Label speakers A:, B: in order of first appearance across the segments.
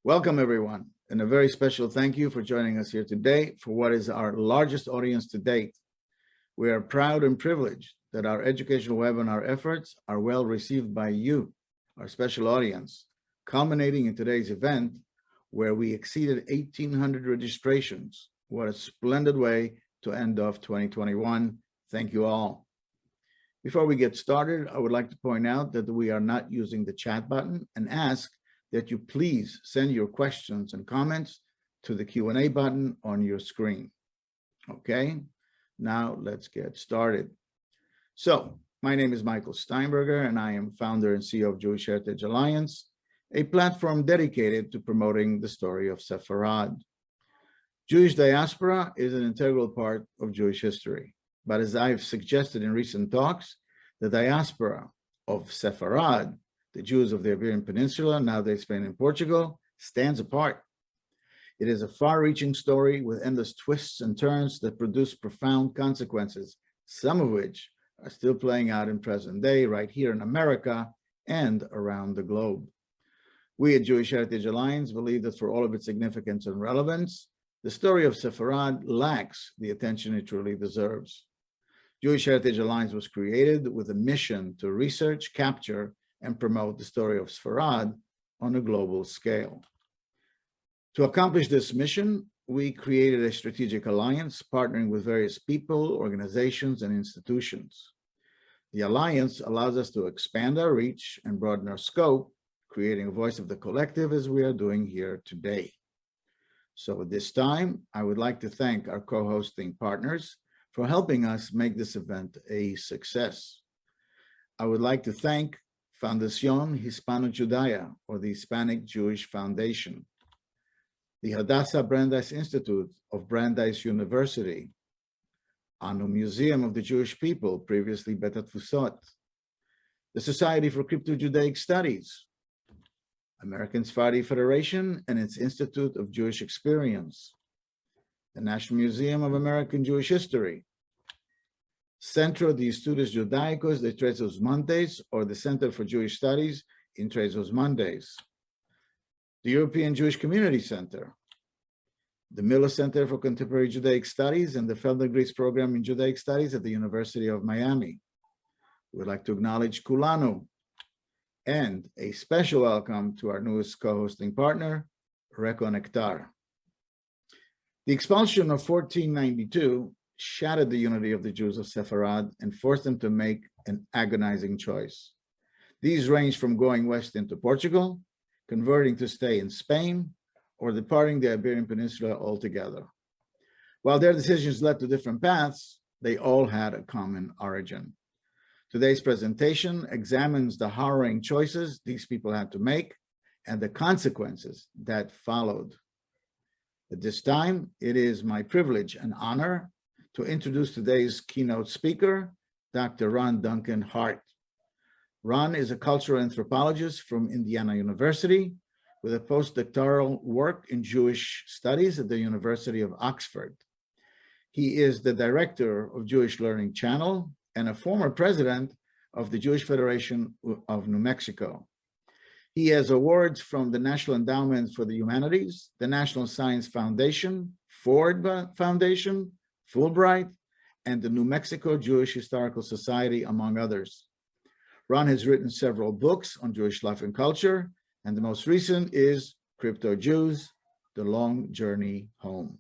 A: Welcome, everyone, and a very special thank you for joining us here today for what is our largest audience to date. We are proud and privileged that our educational webinar efforts are well received by you, our special audience, culminating in today's event where we exceeded 1,800 registrations. What a splendid way to end off 2021. Thank you all. Before we get started, I would like to point out that we are not using the chat button and ask that you please send your questions and comments to the Q&A button on your screen. Okay, now let's get started. So, my name is Michael Steinberger, and I am founder and CEO of Jewish Heritage Alliance, a platform dedicated to promoting the story of Sefarad. Jewish diaspora is an integral part of Jewish history, but as I've suggested in recent talks, the diaspora of Sefarad, the Jews of the Iberian Peninsula, nowadays Spain and Portugal, stands apart. It is a far-reaching story with endless twists and turns that produce profound consequences, some of which are still playing out in present day right here in America and around the globe. We at Jewish Heritage Alliance believe that for all of its significance and relevance, the story of Sefarad lacks the attention it truly deserves. Jewish Heritage Alliance was created with a mission to research, capture, and promote the story of Sefarad on a global scale. To accomplish this mission, we created a strategic alliance partnering with various people, organizations, and institutions. The alliance allows us to expand our reach and broaden our scope, creating a voice of the collective as we are doing here today. So at this time, I would like to thank our co-hosting partners for helping us make this event a success. I would like to thank Fundación Hispano-Judaya, or the Hispanic Jewish Foundation, the Hadassah Brandeis Institute of Brandeis University, Anu Museum of the Jewish People, previously Bet Atfusot, the Society for Crypto-Judaic Studies, American Sephardi Federation and its Institute of Jewish Experience, the National Museum of American Jewish History, Centro de Estudios Judaicos de Tres Os Montes, or the Center for Jewish Studies in Tres Os Montes, the European Jewish Community Center, the Miller Center for Contemporary Judaic Studies, and the Feldenkrais Program in Judaic Studies at the University of Miami. We'd like to acknowledge Kulanu, and a special welcome to our newest co-hosting partner, Reconnectar. The expulsion of 1492 shattered the unity of the Jews of Sefarad and forced them to make an agonizing choice. These ranged from going west into Portugal, converting to stay in Spain, or departing the Iberian Peninsula altogether. While their decisions led to different paths, they all had a common origin. Today's presentation examines the harrowing choices these people had to make and the consequences that followed. At this time, it is my privilege and honor to introduce today's keynote speaker, Dr. Ron Duncan Hart. Ron is a cultural anthropologist from Indiana University with a postdoctoral work in Jewish studies at the University of Oxford. He is the director of Jewish Learning Channel and a former president of the Jewish Federation of New Mexico. He has awards from the National Endowment for the Humanities, the National Science Foundation, Ford Foundation, Fulbright, and the New Mexico Jewish Historical Society, among others. Ron has written several books on Jewish life and culture, and the most recent is Crypto Jews, The Long Journey Home.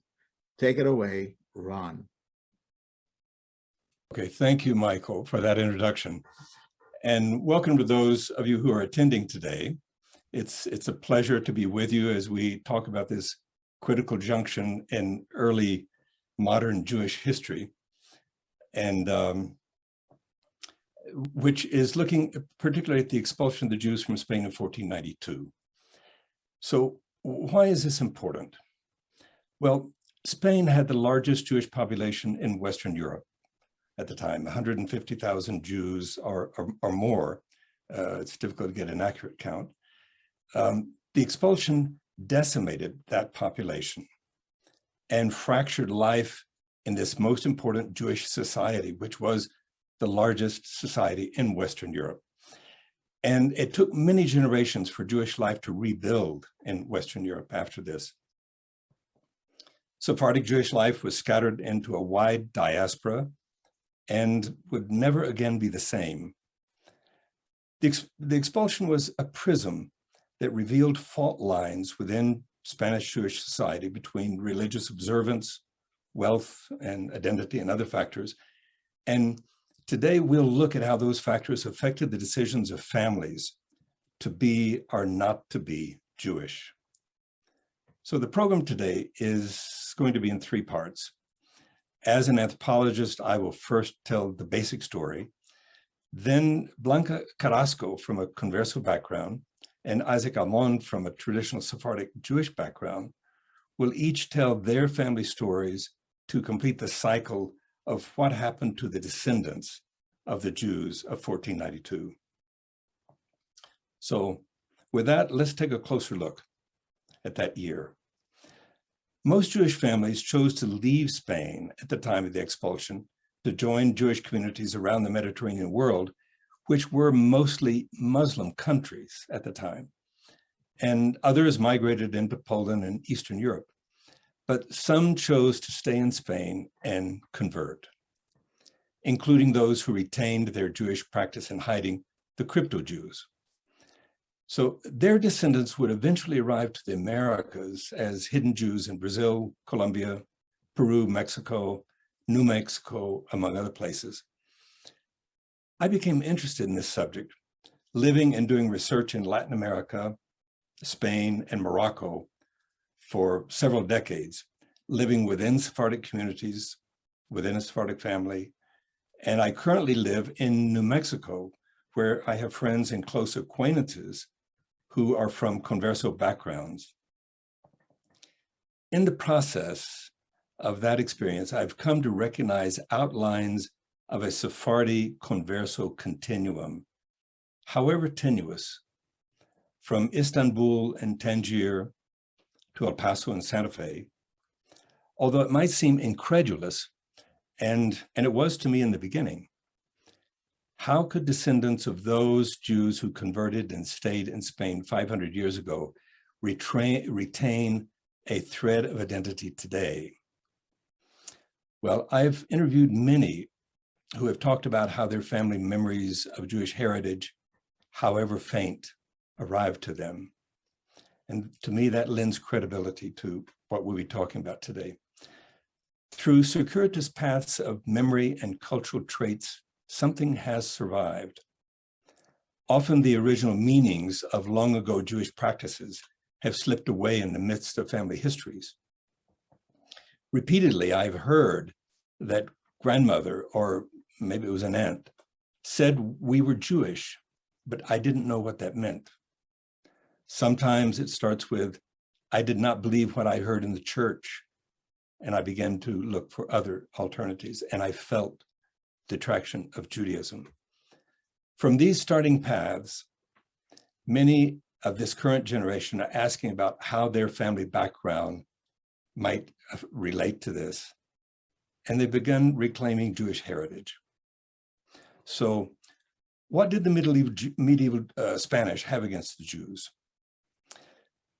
A: Take it away, Ron.
B: Okay, thank you, Michael, for that introduction. And welcome to those of you who are attending today. It's a pleasure to be with you as we talk about this critical junction in early modern Jewish history, and which is looking particularly at the expulsion of the Jews from Spain in 1492. So why is this important? Well, Spain had the largest Jewish population in Western Europe at the time, 150,000 Jews or more. It's difficult to get an accurate count. The expulsion decimated that population and fractured life in this most important Jewish society, which was the largest society in Western Europe. And it took many generations for Jewish life to rebuild in Western Europe after this. Sephardic Jewish life was scattered into a wide diaspora and would never again be the same. The expulsion was a prism that revealed fault lines within Spanish Jewish society between religious observance, wealth, and identity, and other factors. And today we'll look at how those factors affected the decisions of families to be or not to be Jewish. So the program today is going to be in three parts. As an anthropologist, I will first tell the basic story. Then Blanca Carrasco from a converso background and Isaac Almond from a traditional Sephardic Jewish background will each tell their family stories to complete the cycle of what happened to the descendants of the Jews of 1492. So with that, let's take a closer look at that year. Most Jewish families chose to leave Spain at the time of the expulsion to join Jewish communities around the Mediterranean world, which were mostly Muslim countries at the time. And others migrated into Poland and Eastern Europe. But some chose to stay in Spain and convert, including those who retained their Jewish practice in hiding, the crypto-Jews. So their descendants would eventually arrive to the Americas as hidden Jews in Brazil, Colombia, Peru, Mexico, New Mexico, among other places. I became interested in this subject, living and doing research in Latin America, Spain, and Morocco for several decades, living within Sephardic communities, within a Sephardic family. And I currently live in New Mexico, where I have friends and close acquaintances who are from converso backgrounds. In the process of that experience, I've come to recognize outlines of a Sephardi converso continuum, however tenuous, from Istanbul and Tangier to El Paso and Santa Fe. Although it might seem incredulous, and it was to me in the beginning, how could descendants of those Jews who converted and stayed in Spain 500 years ago retain a thread of identity today? Well, I've interviewed many who have talked about how their family memories of Jewish heritage, however faint, arrived to them. And to me, that lends credibility to what we'll be talking about today. Through circuitous paths of memory and cultural traits, something has survived. Often the original meanings of long ago Jewish practices have slipped away in the midst of family histories. Repeatedly, I've heard that grandmother, or maybe it was an aunt, said we were Jewish, but I didn't know what that meant. Sometimes it starts with, I did not believe what I heard in the church, and I began to look for other alternatives, and I felt the attraction of Judaism. From these starting paths, many of this current generation are asking about how their family background might relate to this, and they've begun reclaiming Jewish heritage. So what did the medieval Spanish have against the Jews?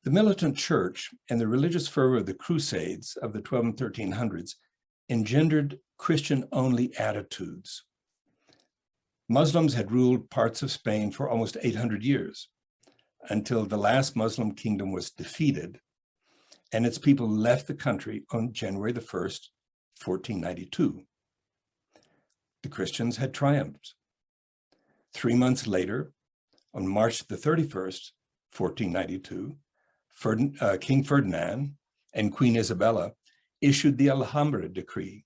B: The militant church and the religious fervor of the Crusades of the 12 and 1300s engendered Christian-only attitudes. Muslims had ruled parts of Spain for almost 800 years, until the last Muslim kingdom was defeated and its people left the country on January the 1st, 1492. The Christians had triumphed. 3 months later, on March the 31st, 1492, King Ferdinand and Queen Isabella issued the Alhambra decree,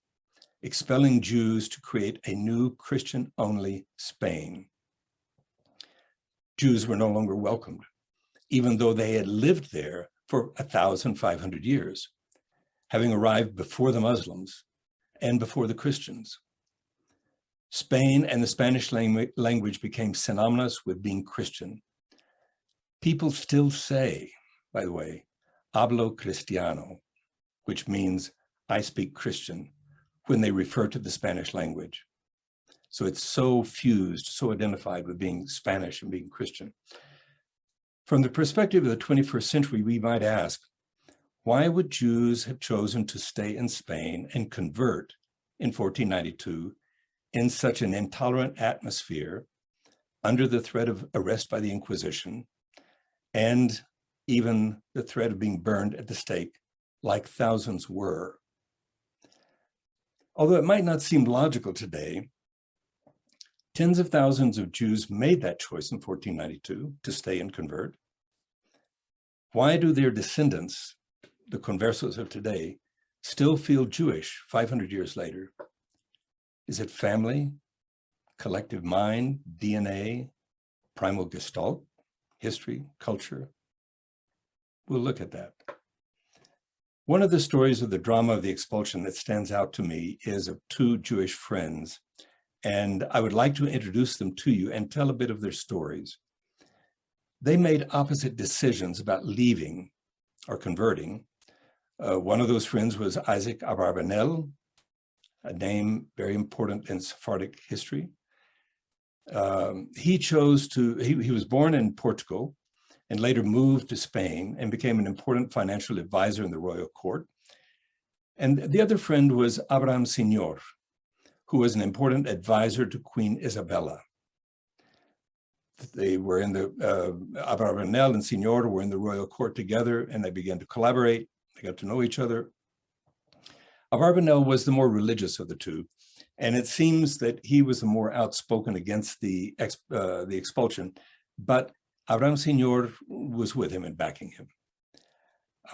B: expelling Jews to create a new Christian-only Spain. Jews were no longer welcomed, even though they had lived there for 1,500 years, having arrived before the Muslims and before the Christians. Spain and the Spanish language became synonymous with being Christian. People still say, by the way, hablo cristiano, which means I speak Christian, when they refer to the Spanish language. So it's so fused, so identified with being Spanish and being Christian. From the perspective of the 21st century, we might ask, why would Jews have chosen to stay in Spain and convert in 1492 in such an intolerant atmosphere, under the threat of arrest by the Inquisition, and even the threat of being burned at the stake, like thousands were? Although it might not seem logical today, tens of thousands of Jews made that choice in 1492 to stay and convert. Why do their descendants, the conversos of today, still feel Jewish 500 years later? Is it family, collective mind, DNA, primal gestalt, history, culture? We'll look at that. One of the stories of the drama of the expulsion that stands out to me is of two Jewish friends, and I would like to introduce them to you and tell a bit of their stories. They made opposite decisions about leaving or converting. One of those friends was Isaac Abarbanel, a name very important in Sephardic history. He was born in Portugal and later moved to Spain and became an important financial advisor in the royal court. And the other friend was Abraham Signor, who was an important advisor to Queen Isabella. They were in the, Abarbanel and Signor were in the royal court together, and they began to collaborate. They got to know each other. Abarbanel was the more religious of the two, and it seems that he was the more outspoken against the expulsion, but Abraham Signor was with him and backing him.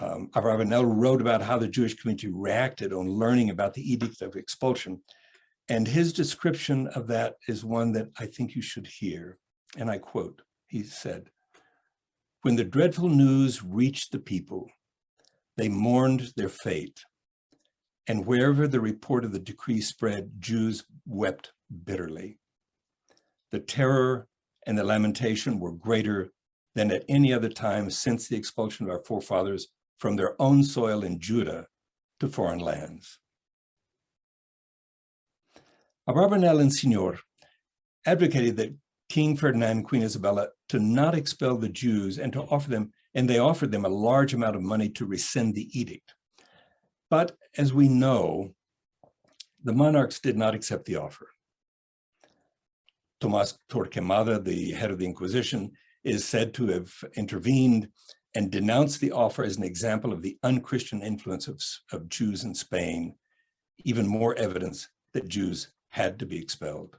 B: Abarbanel wrote about how the Jewish community reacted on learning about the Edict of Expulsion, and his description of that is one that I think you should hear. And I quote, he said, "When the dreadful news reached the people, they mourned their fate. And wherever the report of the decree spread, Jews wept bitterly. The terror and the lamentation were greater than at any other time since the expulsion of our forefathers from their own soil in Judah to foreign lands." Abarbanel and Signor advocated that King Ferdinand and Queen Isabella to not expel the Jews and to offer them, and they offered them a large amount of money to rescind the edict. But as we know, the monarchs did not accept the offer. Tomás Torquemada, the head of the Inquisition, is said to have intervened and denounced the offer as an example of the unchristian influence of Jews in Spain, even more evidence that Jews had to be expelled.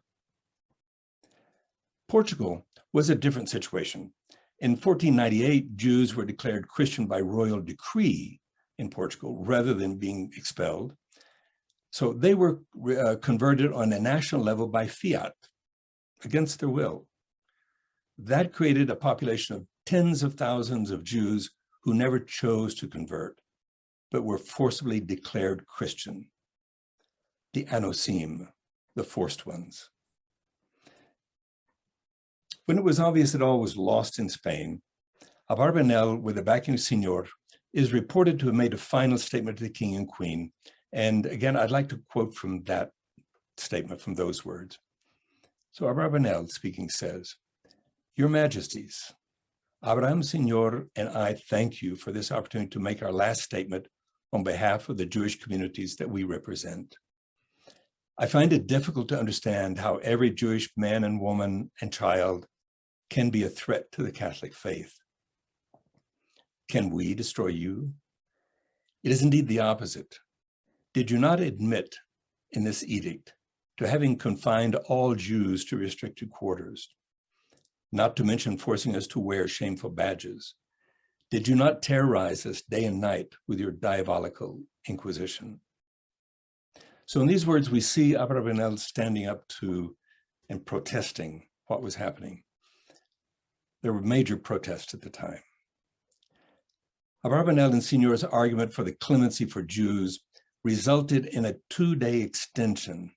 B: Portugal was a different situation. In 1498, Jews were declared Christian by royal decree in Portugal rather than being expelled. So they were converted on a national level by fiat, against their will. That created a population of tens of thousands of Jews who never chose to convert, but were forcibly declared Christian. The anosim, the forced ones. When it was obvious that all was lost in Spain, Abarbanel, with the backing of Signor, is reported to have made a final statement to the king and queen. And again, I'd like to quote from that statement, from those words. So Abarbanel speaking says, "Your Majesties, Abraham Signor and I thank you for this opportunity to make our last statement on behalf of the Jewish communities that we represent. I find it difficult to understand how every Jewish man and woman and child can be a threat to the Catholic faith. Can we destroy you? It is indeed the opposite. Did you not admit in this edict to having confined all Jews to restricted quarters, not to mention forcing us to wear shameful badges? Did you not terrorize us day and night with your diabolical inquisition?" So in these words, we see Abarbanel standing up to and protesting what was happening. There were major protests at the time. Abarbanel and Signor's argument for the clemency for Jews resulted in a 2-day extension,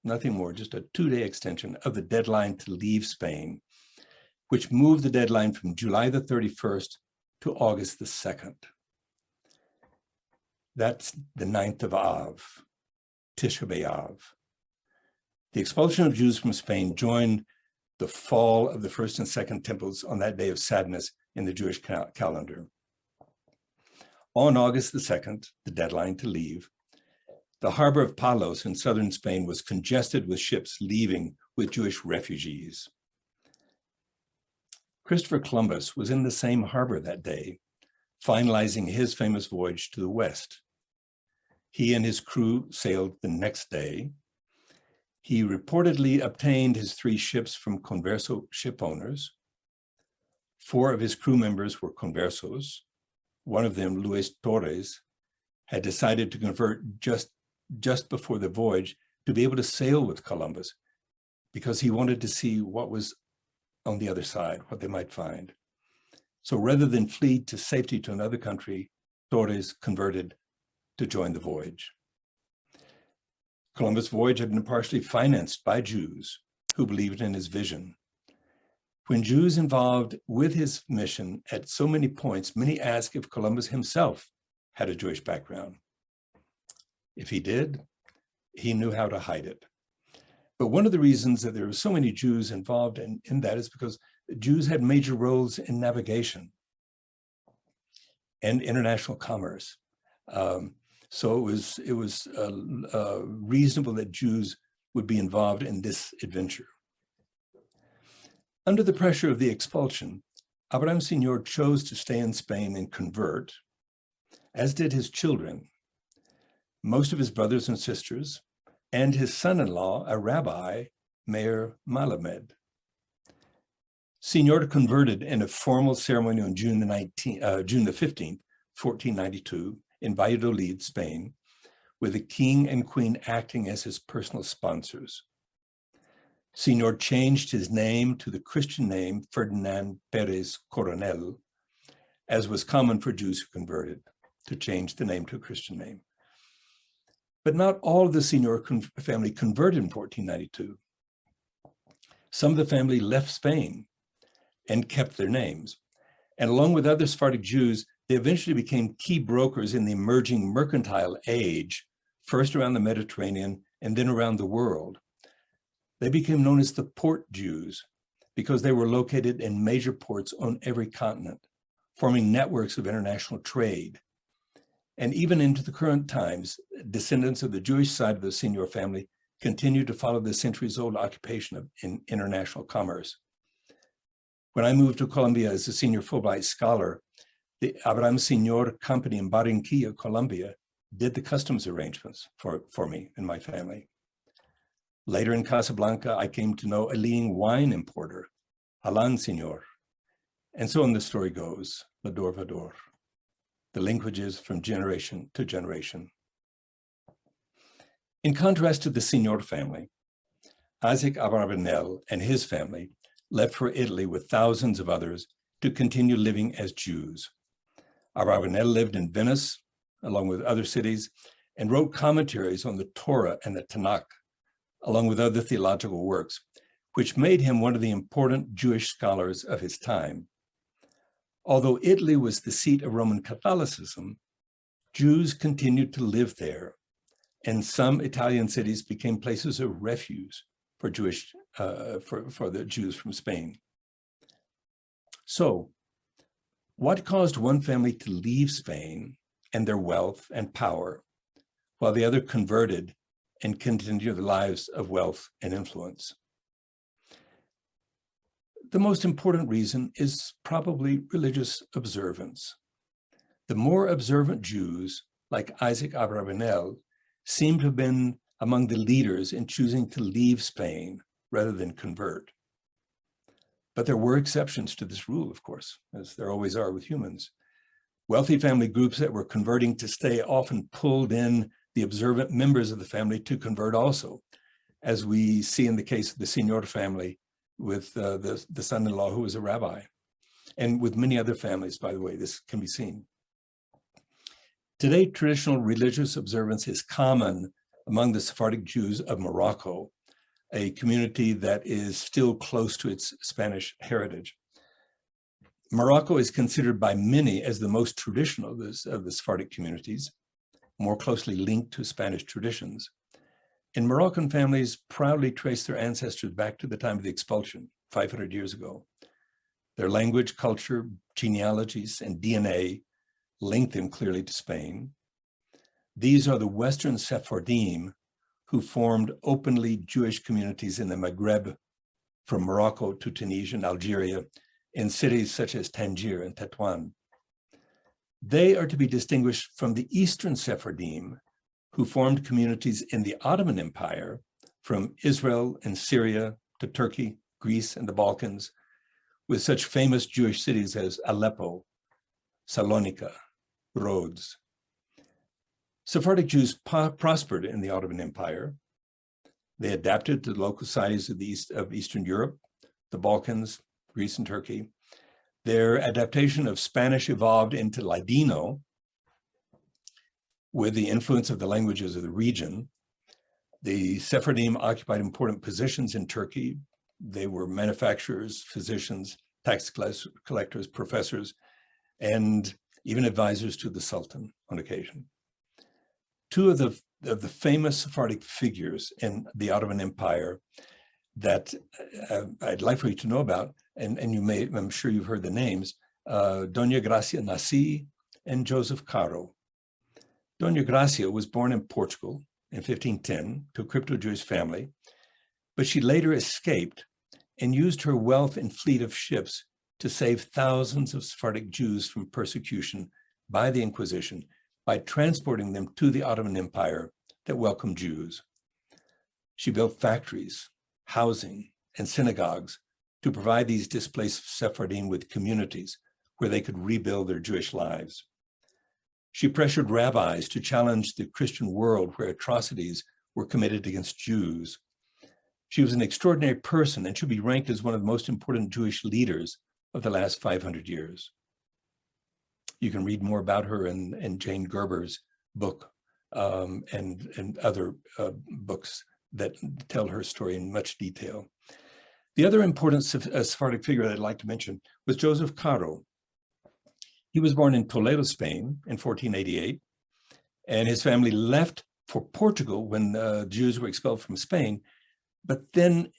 B: nothing more, just a 2-day extension of the deadline to leave Spain, which moved the deadline from July the 31st to August the 2nd. That's the 9th of Av, Tisha B'Av. The expulsion of Jews from Spain joined the fall of the first and second temples on that day of sadness in the Jewish calendar. On August the 2nd, the deadline to leave, the harbor of Palos in southern Spain was congested with ships leaving with Jewish refugees. Christopher Columbus was in the same harbor that day, finalizing his famous voyage to the west. He and his crew sailed the next day. He reportedly obtained his 3 ships from converso ship owners. 4 of his crew members were conversos. One of them, Luis Torres, had decided to convert just before the voyage to be able to sail with Columbus because he wanted to see what was on the other side, what they might find. So rather than flee to safety to another country, Torres converted to join the voyage. Columbus' voyage had been partially financed by Jews who believed in his vision. When Jews involved with his mission at so many points, many asked if Columbus himself had a Jewish background. If he did, he knew how to hide it. But one of the reasons that there were so many Jews involved in that is because Jews had major roles in navigation and international commerce. So it was reasonable that Jews would be involved in this adventure. Under the pressure of the expulsion, Abraham Senior chose to stay in Spain and convert, as did his children, most of his brothers and sisters, and his son-in-law, a rabbi, Mayor Malamed. Senior converted in a formal ceremony on June the 15th, 1492, in Valladolid, Spain, with the king and queen acting as his personal sponsors. Senior changed his name to the Christian name Ferdinand Perez Coronel, as was common for Jews who converted, to change the name to a Christian name. But not all of the Senior family converted in 1492. Some of the family left Spain and kept their names. And along with other Sephardic Jews, they eventually became key brokers in the emerging mercantile age, first around the Mediterranean and then around the world. They became known as the port Jews because they were located in major ports on every continent, forming networks of international trade. And even into the current times, descendants of the Jewish side of the Senior family continue to follow the centuries-old occupation in international commerce. When I moved to Colombia as a senior Fulbright scholar, the Abraham Senior company in Barranquilla, Colombia, did the customs arrangements for me and my family. Later in Casablanca, I came to know a leading wine importer, Alan Senior. And so on the story goes, Vador Vador, the linkages from generation to generation. In contrast to the Senior family, Isaac Abarbanel and his family left for Italy with thousands of others to continue living as Jews. Abarbanel lived in Venice, along with other cities, and wrote commentaries on the Torah and the Tanakh, along with other theological works, which made him one of the important Jewish scholars of his time. Although Italy was the seat of Roman Catholicism, Jews continued to live there, and some Italian cities became places of refuge for the Jews from Spain. So, what caused one family to leave Spain and their wealth and power, while the other converted and continued their lives of wealth and influence? The most important reason is probably religious observance. The more observant Jews, like Isaac Abarbanel, seem to have been among the leaders in choosing to leave Spain rather than convert. But there were exceptions to this rule, of course, as there always are with humans. Wealthy family groups that were converting to stay often pulled in the observant members of the family to convert also, as we see in the case of the Senior family with the son-in-law who was a rabbi, and with many other families, by the way, this can be seen. Today, traditional religious observance is common among the Sephardic Jews of Morocco, a community that is still close to its Spanish heritage. Morocco is considered by many as the most traditional of the Sephardic communities, more closely linked to Spanish traditions. And Moroccan families proudly trace their ancestors back to the time of the expulsion, 500 years ago. Their language, culture, genealogies, and DNA link them clearly to Spain. These are the Western Sephardim who formed openly Jewish communities in the Maghreb, from Morocco to Tunisia and Algeria, in cities such as Tangier and Tetuan. They are to be distinguished from the Eastern Sephardim, who formed communities in the Ottoman Empire, from Israel and Syria to Turkey, Greece, and the Balkans, with such famous Jewish cities as Aleppo, Salonika, Rhodes. Sephardic Jews prospered in the Ottoman Empire. They adapted to the local societies of Eastern Europe, the Balkans, Greece, and Turkey. Their adaptation of Spanish evolved into Ladino, with the influence of the languages of the region. The Sephardim occupied important positions in Turkey. They were manufacturers, physicians, tax collectors, professors, and even advisors to the Sultan on occasion. Two of the famous Sephardic figures in the Ottoman Empire that I'd like for you to know about, and you may, I'm sure you've heard the names, Doña Gracia Nasi and Joseph Caro. Doña Gracia was born in Portugal in 1510 to a crypto-Jewish family, but she later escaped and used her wealth and fleet of ships to save thousands of Sephardic Jews from persecution by the Inquisition by transporting them to the Ottoman Empire that welcomed Jews. She built factories, housing, and synagogues to provide these displaced Sephardim with communities where they could rebuild their Jewish lives. She pressured rabbis to challenge the Christian world where atrocities were committed against Jews. She was an extraordinary person and should be ranked as one of the most important Jewish leaders of the last 500 years. You can read more about her in Jane Gerber's book and other books that tell her story in much detail. The other important Sephardic figure that I'd like to mention was Joseph Caro. He was born in Toledo, Spain in 1488, and his family left for Portugal when Jews were expelled from Spain. But then,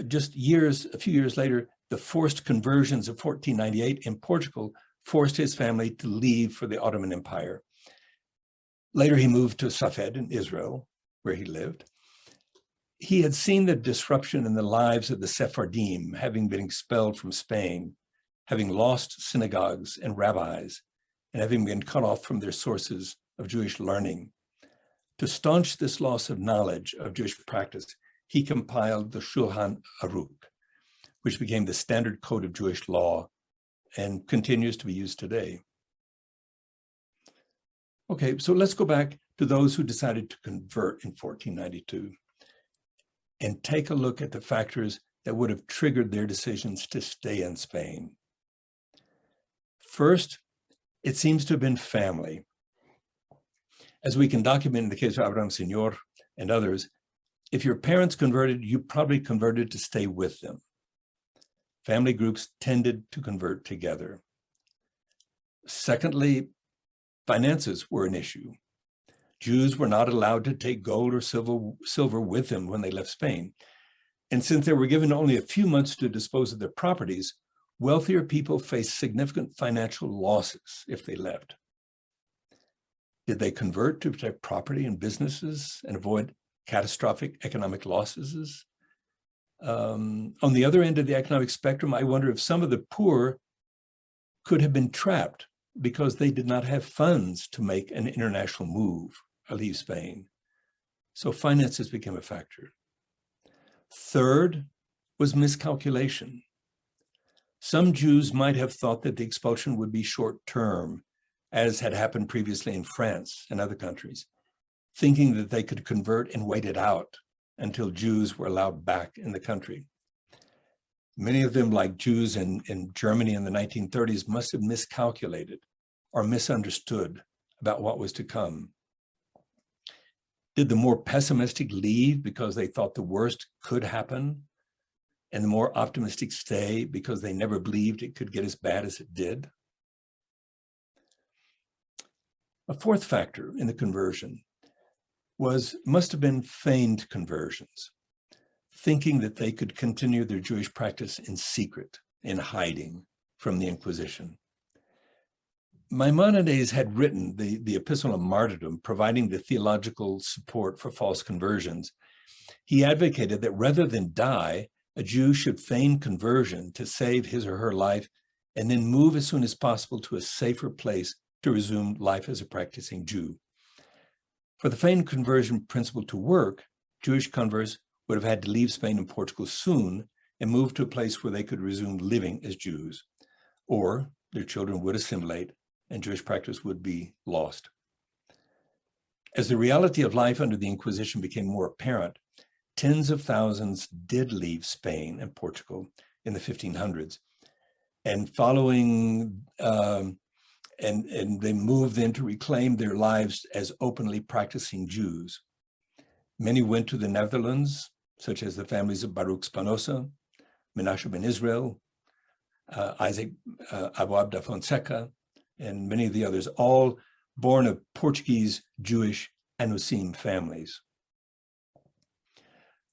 B: just a few years later, the forced conversions of 1498 in Portugal forced his family to leave for the Ottoman Empire. Later, he moved to Safed in Israel, where he lived. He had seen the disruption in the lives of the Sephardim, having been expelled from Spain, having lost synagogues and rabbis, and having been cut off from their sources of Jewish learning. To staunch this loss of knowledge of Jewish practice, he compiled the Shulchan Aruch, which became the standard code of Jewish law and continues to be used today. Okay, so let's go back to those who decided to convert in 1492 and take a look at the factors that would have triggered their decisions to stay in Spain. First, it seems to have been family. As we can document in the case of Abraham Señor and others, if your parents converted, you probably converted to stay with them. Family groups tended to convert together. Secondly, finances were an issue. Jews were not allowed to take gold or silver with them when they left Spain. And since they were given only a few months to dispose of their properties, wealthier people faced significant financial losses if they left. Did they convert to protect property and businesses and avoid catastrophic economic losses? On the other end of the economic spectrum, I wonder if some of the poor could have been trapped because they did not have funds to make an international move or leave Spain. So finances became a factor. Third was miscalculation. Some Jews might have thought that the expulsion would be short-term, as had happened previously in France and other countries, thinking that they could convert and wait it out until Jews were allowed back in the country. Many of them, like Jews in Germany in the 1930s, must have miscalculated or misunderstood about what was to come. Did the more pessimistic leave because they thought the worst could happen, and the more optimistic stay because they never believed it could get as bad as it did? A fourth factor in the conversion must have been feigned conversions, thinking that they could continue their Jewish practice in secret, in hiding from the Inquisition. Maimonides had written the Epistle on Martyrdom, providing the theological support for false conversions. He advocated that rather than die, a Jew should feign conversion to save his or her life and then move as soon as possible to a safer place to resume life as a practicing Jew. For the feigned conversion principle to work, Jewish converts would have had to leave Spain and Portugal soon and move to a place where they could resume living as Jews, or their children would assimilate and Jewish practice would be lost. As the reality of life under the Inquisition became more apparent, tens of thousands did leave Spain and Portugal in the 1500s, and and they moved in to reclaim their lives as openly practicing Jews. Many went to the Netherlands, such as the families of Baruch Spinoza, Menashe ben Israel, Isaac Aboab da Fonseca, and many of the others, all born of Portuguese Jewish Anusim families.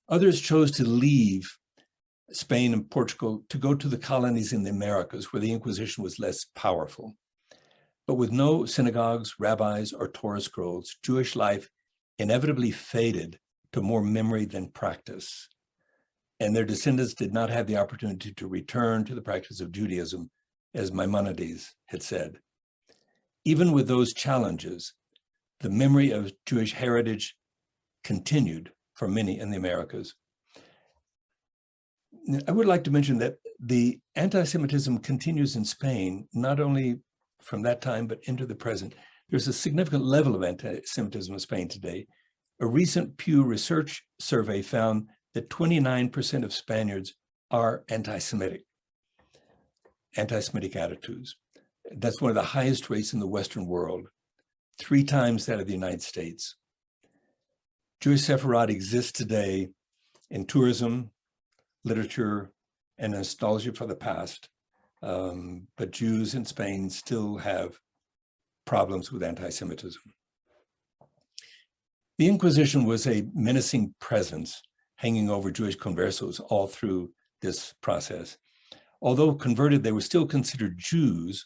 B: Others chose to leave Spain and Portugal to go to the colonies in the Americas, where the Inquisition was less powerful. But with no synagogues, rabbis, or Torah scrolls, Jewish life inevitably faded to more memory than practice. And their descendants did not have the opportunity to return to the practice of Judaism, as Maimonides had said. Even with those challenges, the memory of Jewish heritage continued for many in the Americas. I would like to mention that the anti-Semitism continues in Spain, not only from that time, but into the present. There's a significant level of anti-Semitism in Spain today. A recent Pew Research survey found that 29% of Spaniards are anti-Semitic attitudes. That's one of the highest rates in the Western world, 3 times that of the United States. Jewish Sefarad exists today in tourism, literature, and nostalgia for the past. But Jews in Spain still have problems with anti-Semitism. The Inquisition was a menacing presence hanging over Jewish conversos all through this process. Although converted, they were still considered Jews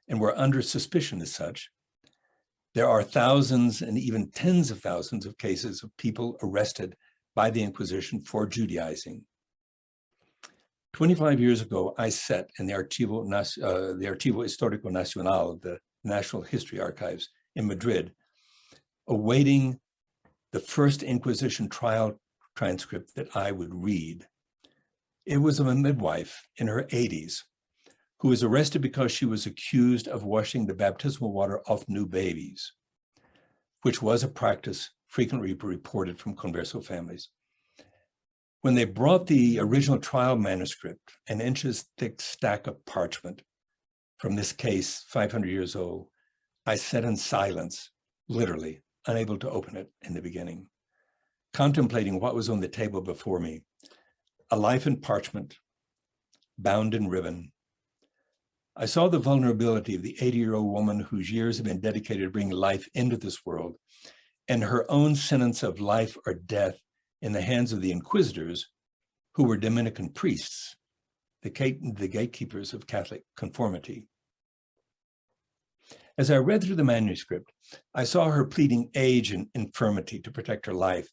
B: and were under suspicion as such. There are thousands and even tens of thousands of cases of people arrested by the Inquisition for Judaizing. 25 years ago, I sat in the Archivo Histórico Nacional, the National History Archives in Madrid, awaiting the first Inquisition trial transcript that I would read. It was of a midwife in her 80s who was arrested because she was accused of washing the baptismal water off new babies, which was a practice frequently reported from converso families. When they brought the original trial manuscript, an inches-thick stack of parchment from this case, 500 years old, I sat in silence, literally, unable to open it in the beginning, contemplating what was on the table before me. A life in parchment, bound in ribbon. I saw the vulnerability of the 80-year-old woman whose years had been dedicated to bringing life into this world, and her own sentence of life or death in the hands of the inquisitors, who were Dominican priests, the gatekeepers of Catholic conformity. As I read through the manuscript, I saw her pleading age and infirmity to protect her life.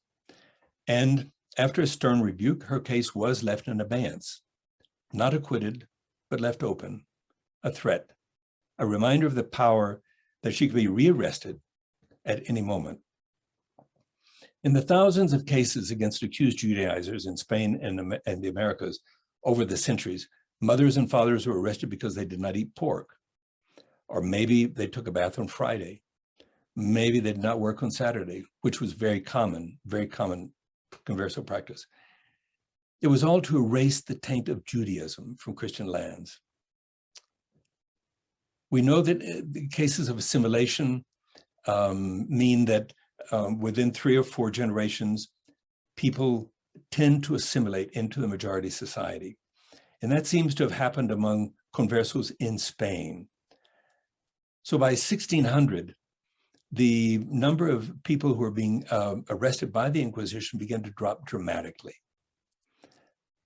B: And after a stern rebuke, her case was left in abeyance, not acquitted, but left open, a threat, a reminder of the power that she could be rearrested at any moment. In the thousands of cases against accused Judaizers in Spain and the Americas over the centuries, mothers and fathers were arrested because they did not eat pork. Or maybe they took a bath on Friday. Maybe they did not work on Saturday, which was very common converso practice. It was all to erase the taint of Judaism from Christian lands. We know that the cases of assimilation mean that within 3 or 4 generations, people tend to assimilate into the majority society. And that seems to have happened among conversos in Spain. So by 1600, the number of people who were being arrested by the Inquisition began to drop dramatically.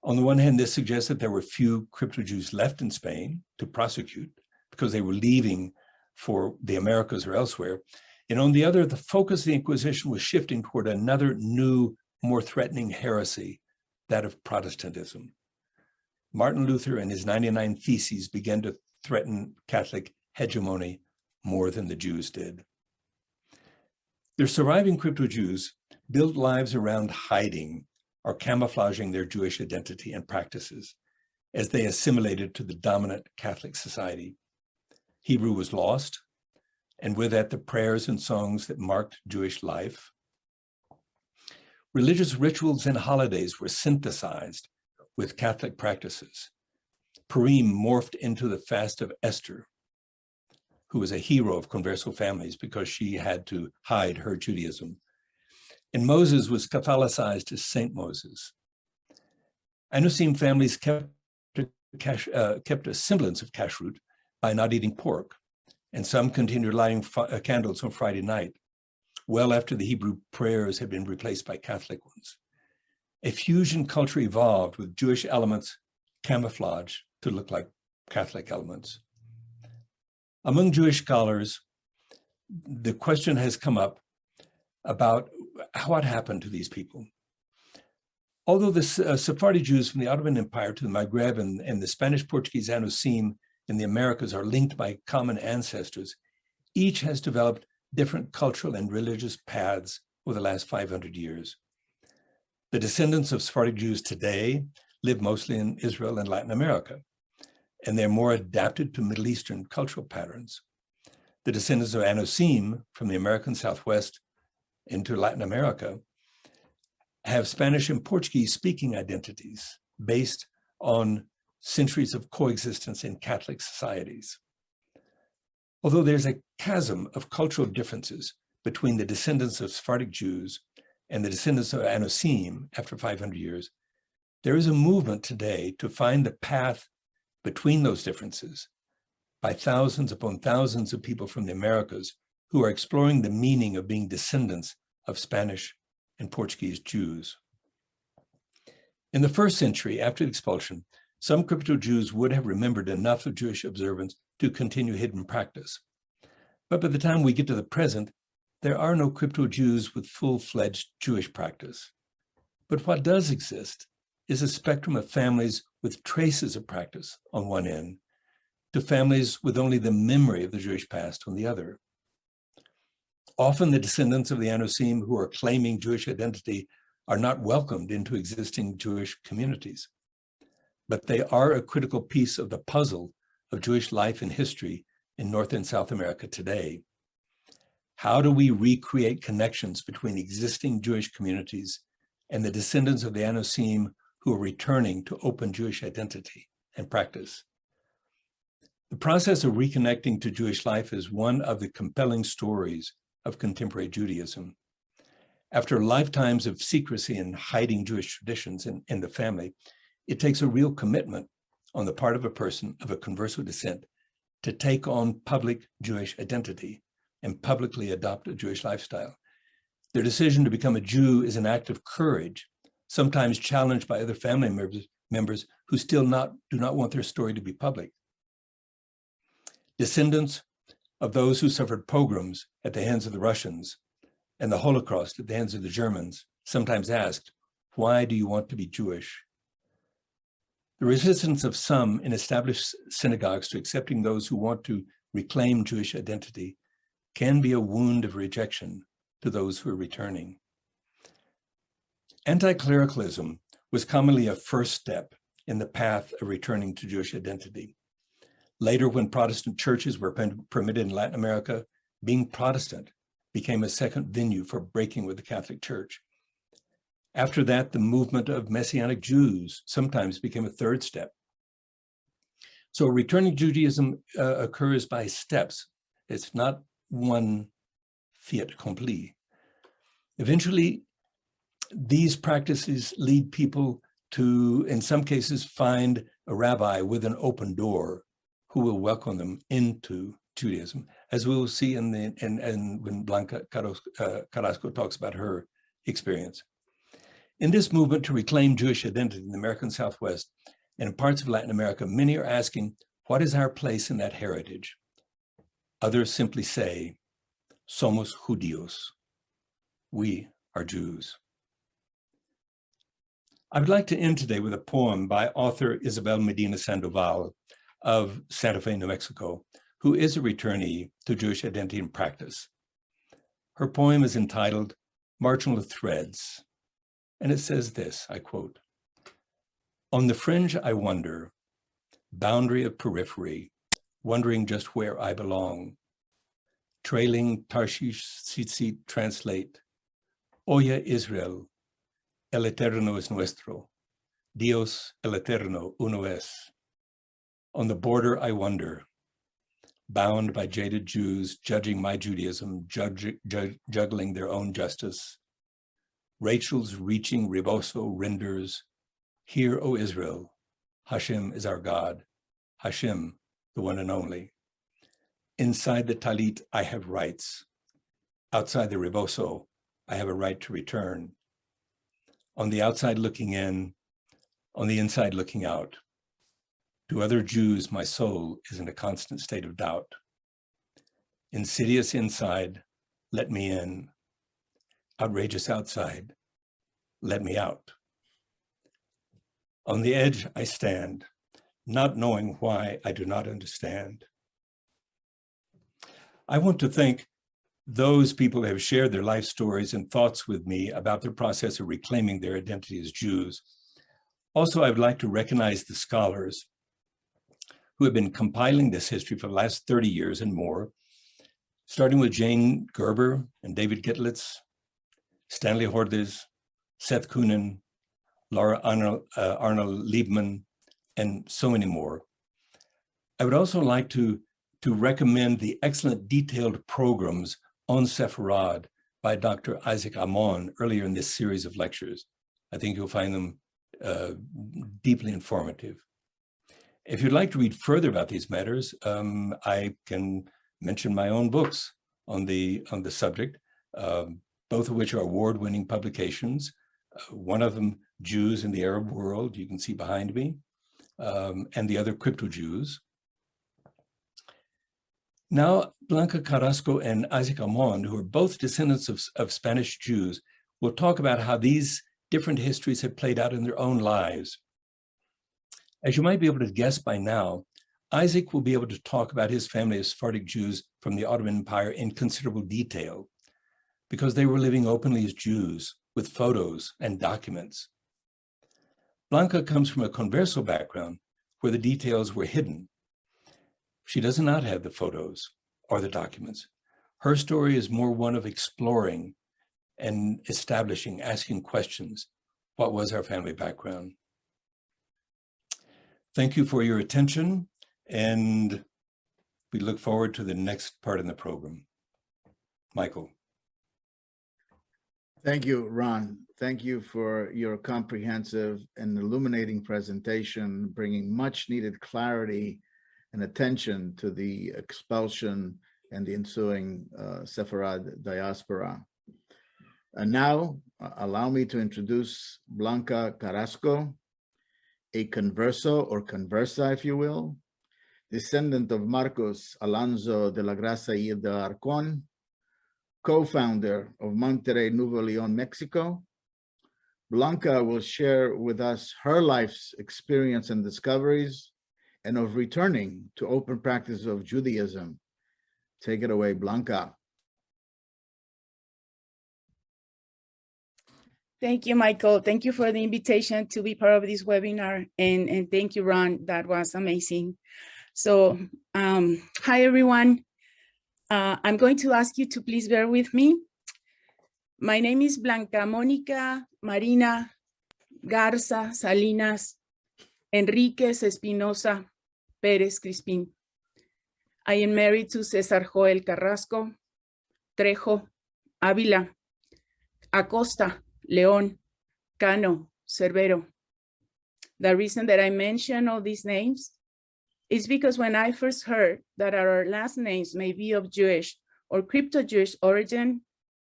B: On the one hand, this suggests that there were few crypto-Jews left in Spain to prosecute because they were leaving for the Americas or elsewhere. And on the other, the focus of the Inquisition was shifting toward another new, more threatening heresy, that of Protestantism. Martin Luther and his 99 Theses began to threaten Catholic hegemony more than the Jews did. The surviving crypto-Jews built lives around hiding or camouflaging their Jewish identity and practices as they assimilated to the dominant Catholic society. Hebrew was lost, and with that, the prayers and songs that marked Jewish life. Religious rituals and holidays were synthesized with Catholic practices. Purim morphed into the fast of Esther, who was a hero of converso families because she had to hide her Judaism. And Moses was Catholicized as Saint Moses. Anusim families kept a semblance of kashrut by not eating pork, and some continued lighting candles on Friday night, well after the Hebrew prayers had been replaced by Catholic ones. A fusion culture evolved with Jewish elements camouflaged to look like Catholic elements. Among Jewish scholars, the question has come up about what happened to these people. Although the Sephardic Jews from the Ottoman Empire to the Maghreb and the Spanish-Portuguese Anusim in the Americas are linked by common ancestors, each has developed different cultural and religious paths over the last 500 years. The descendants of Sephardic Jews today live mostly in Israel and Latin America, and they're more adapted to Middle Eastern cultural patterns. The descendants of Anusim from the American Southwest into Latin America have Spanish and Portuguese speaking identities based on centuries of coexistence in Catholic societies. Although there's a chasm of cultural differences between the descendants of Sephardic Jews and the descendants of Anusim after 500 years, there is a movement today to find the path between those differences by thousands upon thousands of people from the Americas who are exploring the meaning of being descendants of Spanish and Portuguese Jews. In the first century after the expulsion, some crypto-Jews would have remembered enough of Jewish observance to continue hidden practice. But by the time we get to the present, there are no crypto-Jews with full-fledged Jewish practice. But what does exist is a spectrum of families with traces of practice on one end, to families with only the memory of the Jewish past on the other. Often the descendants of the Anusim who are claiming Jewish identity are not welcomed into existing Jewish communities, but they are a critical piece of the puzzle of Jewish life and history in North and South America today. How do we recreate connections between existing Jewish communities and the descendants of the Anusim who are returning to open Jewish identity and practice? The process of reconnecting to Jewish life is one of the compelling stories of contemporary Judaism. After lifetimes of secrecy and hiding Jewish traditions in the family, it takes a real commitment on the part of a person of a converso descent to take on public Jewish identity and publicly adopt a Jewish lifestyle. Their decision to become a Jew is an act of courage, sometimes challenged by other family members who still do not want their story to be public. Descendants of those who suffered pogroms at the hands of the Russians and the Holocaust at the hands of the Germans sometimes asked, "Why do you want to be Jewish?" The resistance of some in established synagogues to accepting those who want to reclaim Jewish identity can be a wound of rejection to those who are returning. Anti-clericalism was commonly a first step in the path of returning to Jewish identity. Later, when Protestant churches were permitted in Latin America, being Protestant became a second venue for breaking with the Catholic Church. After that, the movement of Messianic Jews sometimes became a third step. So returning Judaism occurs by steps. It's not one fait accompli. Eventually, these practices lead people to, in some cases, find a rabbi with an open door who will welcome them into Judaism, as we will see when Blanca Carrasco talks about her experience. In this movement to reclaim Jewish identity in the American Southwest and in parts of Latin America, many are asking, what is our place in that heritage? Others simply say, somos judíos. We are Jews. I would like to end today with a poem by author Isabel Medina Sandoval of Santa Fe, New Mexico, who is a returnee to Jewish identity and practice. Her poem is entitled Marginal Threads, and it says this, I quote, "On the fringe I wander, boundary of periphery, wondering just where I belong. Trailing Tarshish Tzitzit translate, Oye Israel, el eterno es nuestro, Dios el eterno uno es. On the border I wonder, bound by jaded Jews judging my Judaism, juggling their own justice. Rachel's reaching reboso renders, hear, O Israel, Hashem is our God, Hashem, the one and only. Inside the talit, I have rights. Outside the reboso, I have a right to return. On the outside looking in, on the inside looking out. To other Jews, my soul is in a constant state of doubt. Insidious inside, let me in. Outrageous outside, let me out. On the edge I stand, not knowing why I do not understand. I want to thank those people who have shared their life stories and thoughts with me about their process of reclaiming their identity as Jews. Also, I would like to recognize the scholars who have been compiling this history for the last 30 years and more, starting with Jane Gerber and David Gitlitz, Stanley Hordes, Seth Kunin, Laura Arnold Liebman, and so many more. I would also like to recommend the excellent detailed programs on Sefarad by Dr. Isaac Amon earlier in this series of lectures. I think you'll find them deeply informative. If you'd like to read further about these matters, I can mention my own books on the subject, both of which are award-winning publications. One of them, Jews in the Arab World, you can see behind me, and the other, Crypto Jews. Now, Blanca Carrasco and Isaac Amon, who are both descendants of Spanish Jews, will talk about how these different histories have played out in their own lives. As you might be able to guess by now, Isaac will be able to talk about his family of Sephardic Jews from the Ottoman Empire in considerable detail, because they were living openly as Jews with photos and documents. Blanca comes from a converso background where the details were hidden. She does not have the photos or the documents. Her story is more one of exploring and establishing, asking questions. What was our family background? Thank you for your attention, and we look forward to the next part in the program. Michael.
A: Thank you, Ron. Thank you for your comprehensive and illuminating presentation, bringing much needed clarity and attention to the expulsion and the ensuing Sefarad diaspora. And now, allow me to introduce Blanca Carrasco, a converso or conversa, if you will, descendant of Marcos Alonso de la Grasa y de Arcon, co-founder of Monterrey, Nuevo León, Mexico. Blanca will share with us her life's experience and discoveries and of returning to open practice of Judaism. Take it away, Blanca.
C: Thank you, Michael. Thank you for the invitation to be part of this webinar. And thank you, Ron. That was amazing. So, hi, everyone. I'm going to ask you to please bear with me. My name is Blanca Mónica Marina Garza Salinas Enriquez Espinosa Pérez Crispín. I am married to Cesar Joel Carrasco, Trejo, Ávila, Acosta, León, Cano, Cervero. The reason that I mention all these names is because when I first heard that our last names may be of Jewish or crypto-Jewish origin,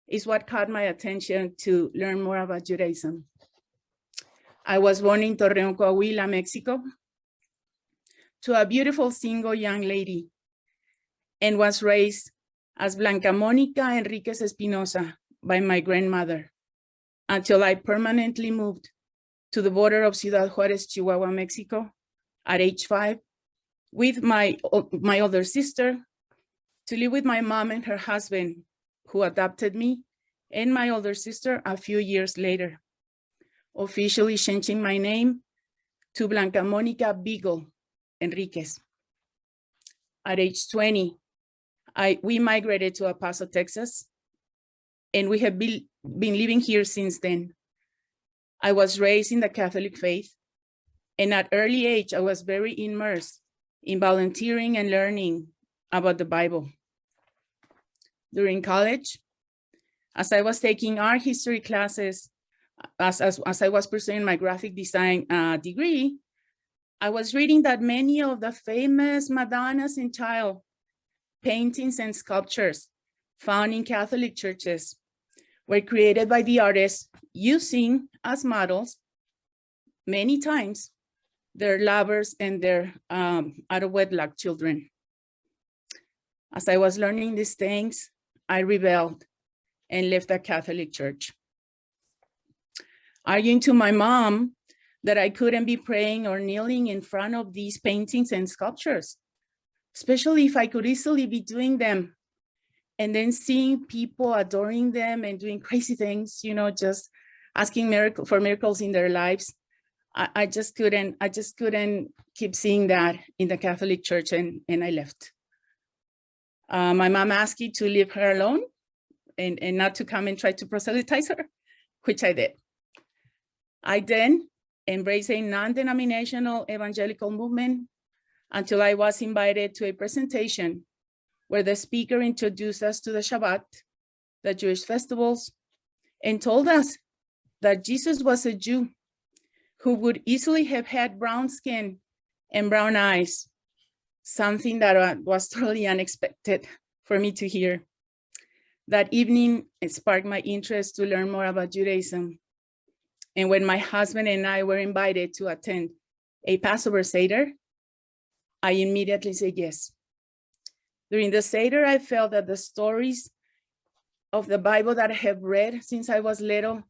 C: is what caught my attention to learn more about Judaism. I was born in Torreon, Coahuila, Mexico, to a beautiful single young lady, and was raised as Blanca Mónica Enriquez Espinosa by my grandmother until I permanently moved to the border of Ciudad Juárez, Chihuahua, Mexico at age 5 with my older sister to live with my mom and her husband, who adopted me and my older sister a few years later, officially changing my name to Blanca Mónica Beagle Enriquez. At age 20, we migrated to El Paso, Texas, and we have been living here since then. I was raised in the Catholic faith, and at early age, I was very immersed in volunteering and learning about the Bible. During college, as I was taking art history classes, as I was pursuing my graphic design degree, I was reading that many of the famous Madonnas and child paintings and sculptures found in Catholic churches were created by the artists using as models many times their lovers and their out of wedlock children. As I was learning these things, I rebelled and left the Catholic Church, arguing to my mom that I couldn't be praying or kneeling in front of these paintings and sculptures, especially if I could easily be doing them and then seeing people adoring them and doing crazy things, you know, just asking for miracles in their lives. I just couldn't keep seeing that in the Catholic Church, and I left. My mom asked me to leave her alone and not to come and try to proselytize her, which I did. I then embraced a non-denominational evangelical movement until I was invited to a presentation where the speaker introduced us to the Shabbat, the Jewish festivals, and told us that Jesus was a Jew who would easily have had brown skin and brown eyes, something that was totally unexpected for me to hear. That evening, it sparked my interest to learn more about Judaism. And when my husband and I were invited to attend a Passover Seder, I immediately said yes. During the Seder, I felt that the stories of the Bible that I have read since I was little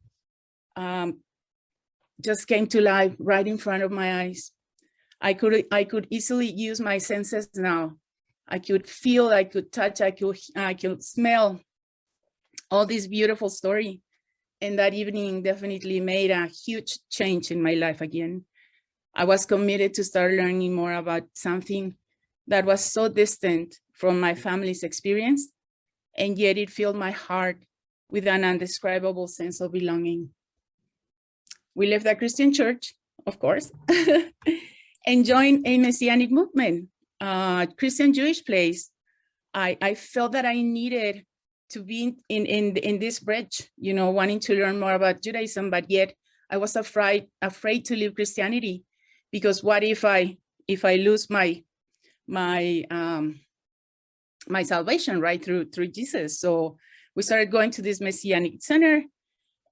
C: just came to life right in front of my eyes. I could easily use my senses now. I could feel, I could touch, I could smell all this beautiful story. And that evening definitely made a huge change in my life again. I was committed to start learning more about something that was so distant from my family's experience, and yet it filled my heart with an indescribable sense of belonging. We left the Christian church, of course, and joined a Messianic movement, Christian Jewish place. I felt that I needed to be in this bridge, you know, wanting to learn more about Judaism, but yet I was afraid to leave Christianity, because what if I lose my salvation, right, through Jesus? So we started going to this Messianic center,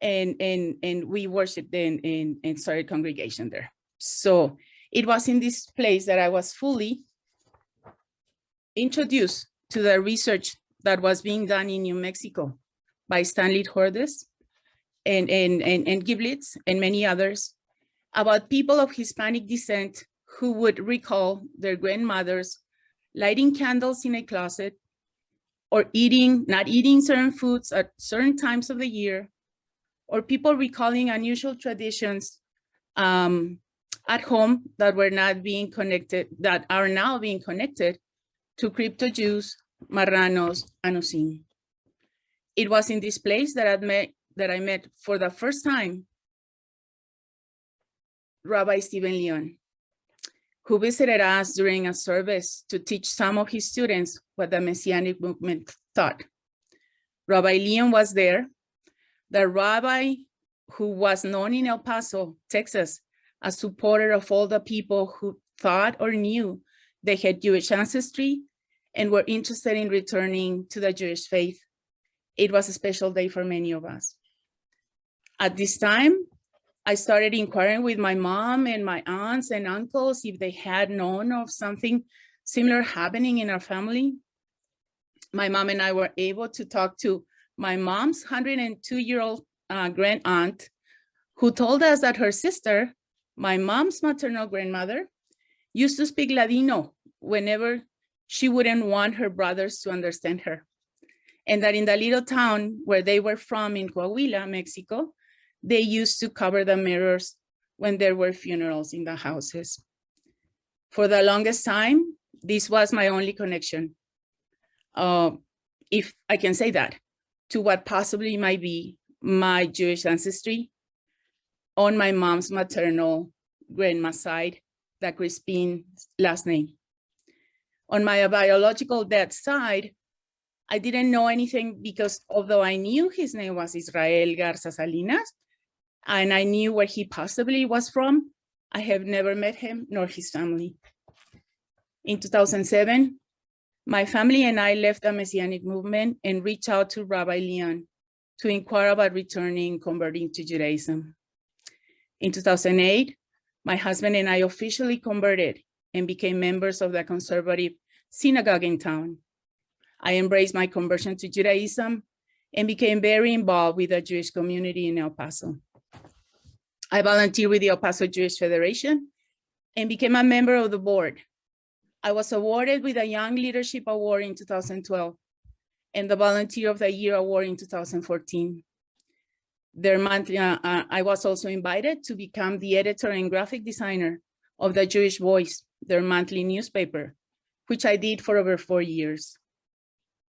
C: and we worshiped and started congregation there. So it was in this place that I was fully introduced to the research that was being done in New Mexico by Stanley Hordes and Giblitz and many others about people of Hispanic descent who would recall their grandmothers lighting candles in a closet, or not eating certain foods at certain times of the year, or people recalling unusual traditions at home that were not being connected, that are now being connected to crypto Jews, marranos, and osim. It was in this place that I met for the first time Rabbi Stephen Leon, who visited us during a service to teach some of his students what the Messianic movement taught. Rabbi Leon was there, the rabbi who was known in El Paso, Texas, a supporter of all the people who thought or knew They had Jewish ancestry and were interested in returning to the Jewish faith. It was a special day for many of us. At this time, I started inquiring with my mom and my aunts and uncles if they had known of something similar happening in our family. My mom and I were able to talk to my mom's 102-year-old grand aunt, who told us that her sister, my mom's maternal grandmother, used to speak Ladino whenever she wouldn't want her brothers to understand her. And that in the little town where they were from in Coahuila, Mexico, they used to cover the mirrors when there were funerals in the houses. For the longest time, this was my only connection, if I can say that, to what possibly might be my Jewish ancestry on my mom's maternal grandma's side, the Crispin last name. On my biological dad's side, I didn't know anything because although I knew his name was Israel Garza Salinas, and I knew where he possibly was from, I have never met him nor his family. In 2007, my family and I left the Messianic movement and reached out to Rabbi Leon to inquire about returning, converting to Judaism. In 2008, my husband and I officially converted and became members of the conservative synagogue in town. I embraced my conversion to Judaism and became very involved with the Jewish community in El Paso. I volunteered with the El Paso Jewish Federation and became a member of the board. I was awarded with a Young Leadership Award in 2012 and the Volunteer of the Year Award in 2014. Their monthly, I was also invited to become the editor and graphic designer of the Jewish Voice, their monthly newspaper, which I did for over 4 years.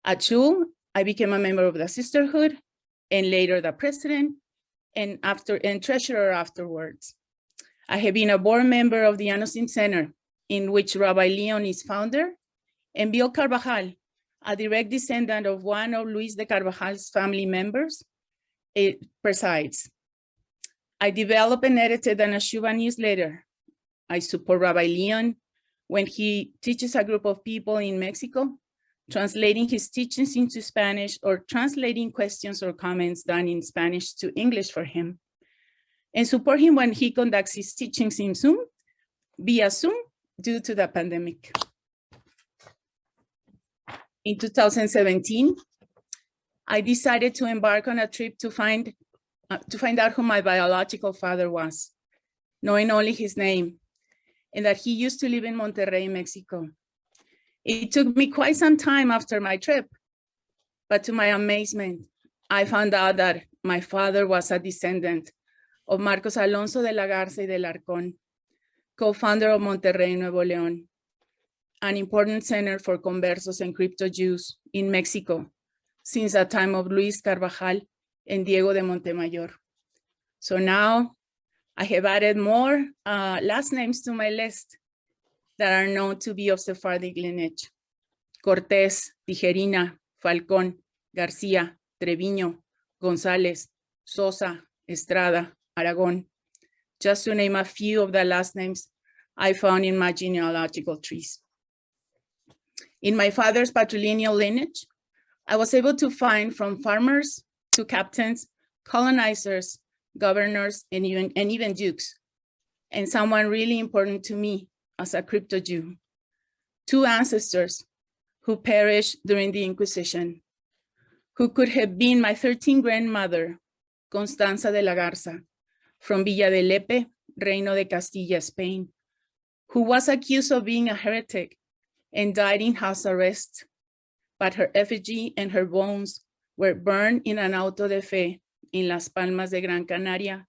C: At Shul, I became a member of the Sisterhood and later the president and treasurer afterwards. I have been a board member of the Anosim Center, in which Rabbi Leon is founder, and Bill Carvajal, a direct descendant of one of Luis de Carvajal's family members, presides. I developed and edited an Ashuva newsletter. I support Rabbi Leon when he teaches a group of people in Mexico, translating his teachings into Spanish or translating questions or comments done in Spanish to English for him, and support him when he conducts his teachings in Zoom, via Zoom, due to the pandemic. In 2017, I decided to embark on a trip to find out who my biological father was, knowing only his name, and that he used to live in Monterrey, Mexico. It took me quite some time after my trip, but to my amazement, I found out that my father was a descendant of Marcos Alonso de la Garza y del Arcón, co-founder of Monterrey, Nuevo León, an important center for conversos and crypto Jews in Mexico since the time of Luis Carvajal and Diego de Montemayor. So now I have added more last names to my list that are known to be of Sephardic lineage: Cortés, Tijerina, Falcón, García, Treviño, González, Sosa, Estrada, Aragón, just to name a few of the last names I found in my genealogical trees. In my father's patrilineal lineage, I was able to find from farmers to captains, colonizers, governors, and even dukes, and someone really important to me as a crypto Jew, 2 ancestors who perished during the Inquisition, who could have been my 13th grandmother, Constanza de la Garza, from Villa de Lepe, Reino de Castilla, Spain, who was accused of being a heretic and died in house arrest, but her effigy and her bones were burned in an auto de fe in Las Palmas de Gran Canaria,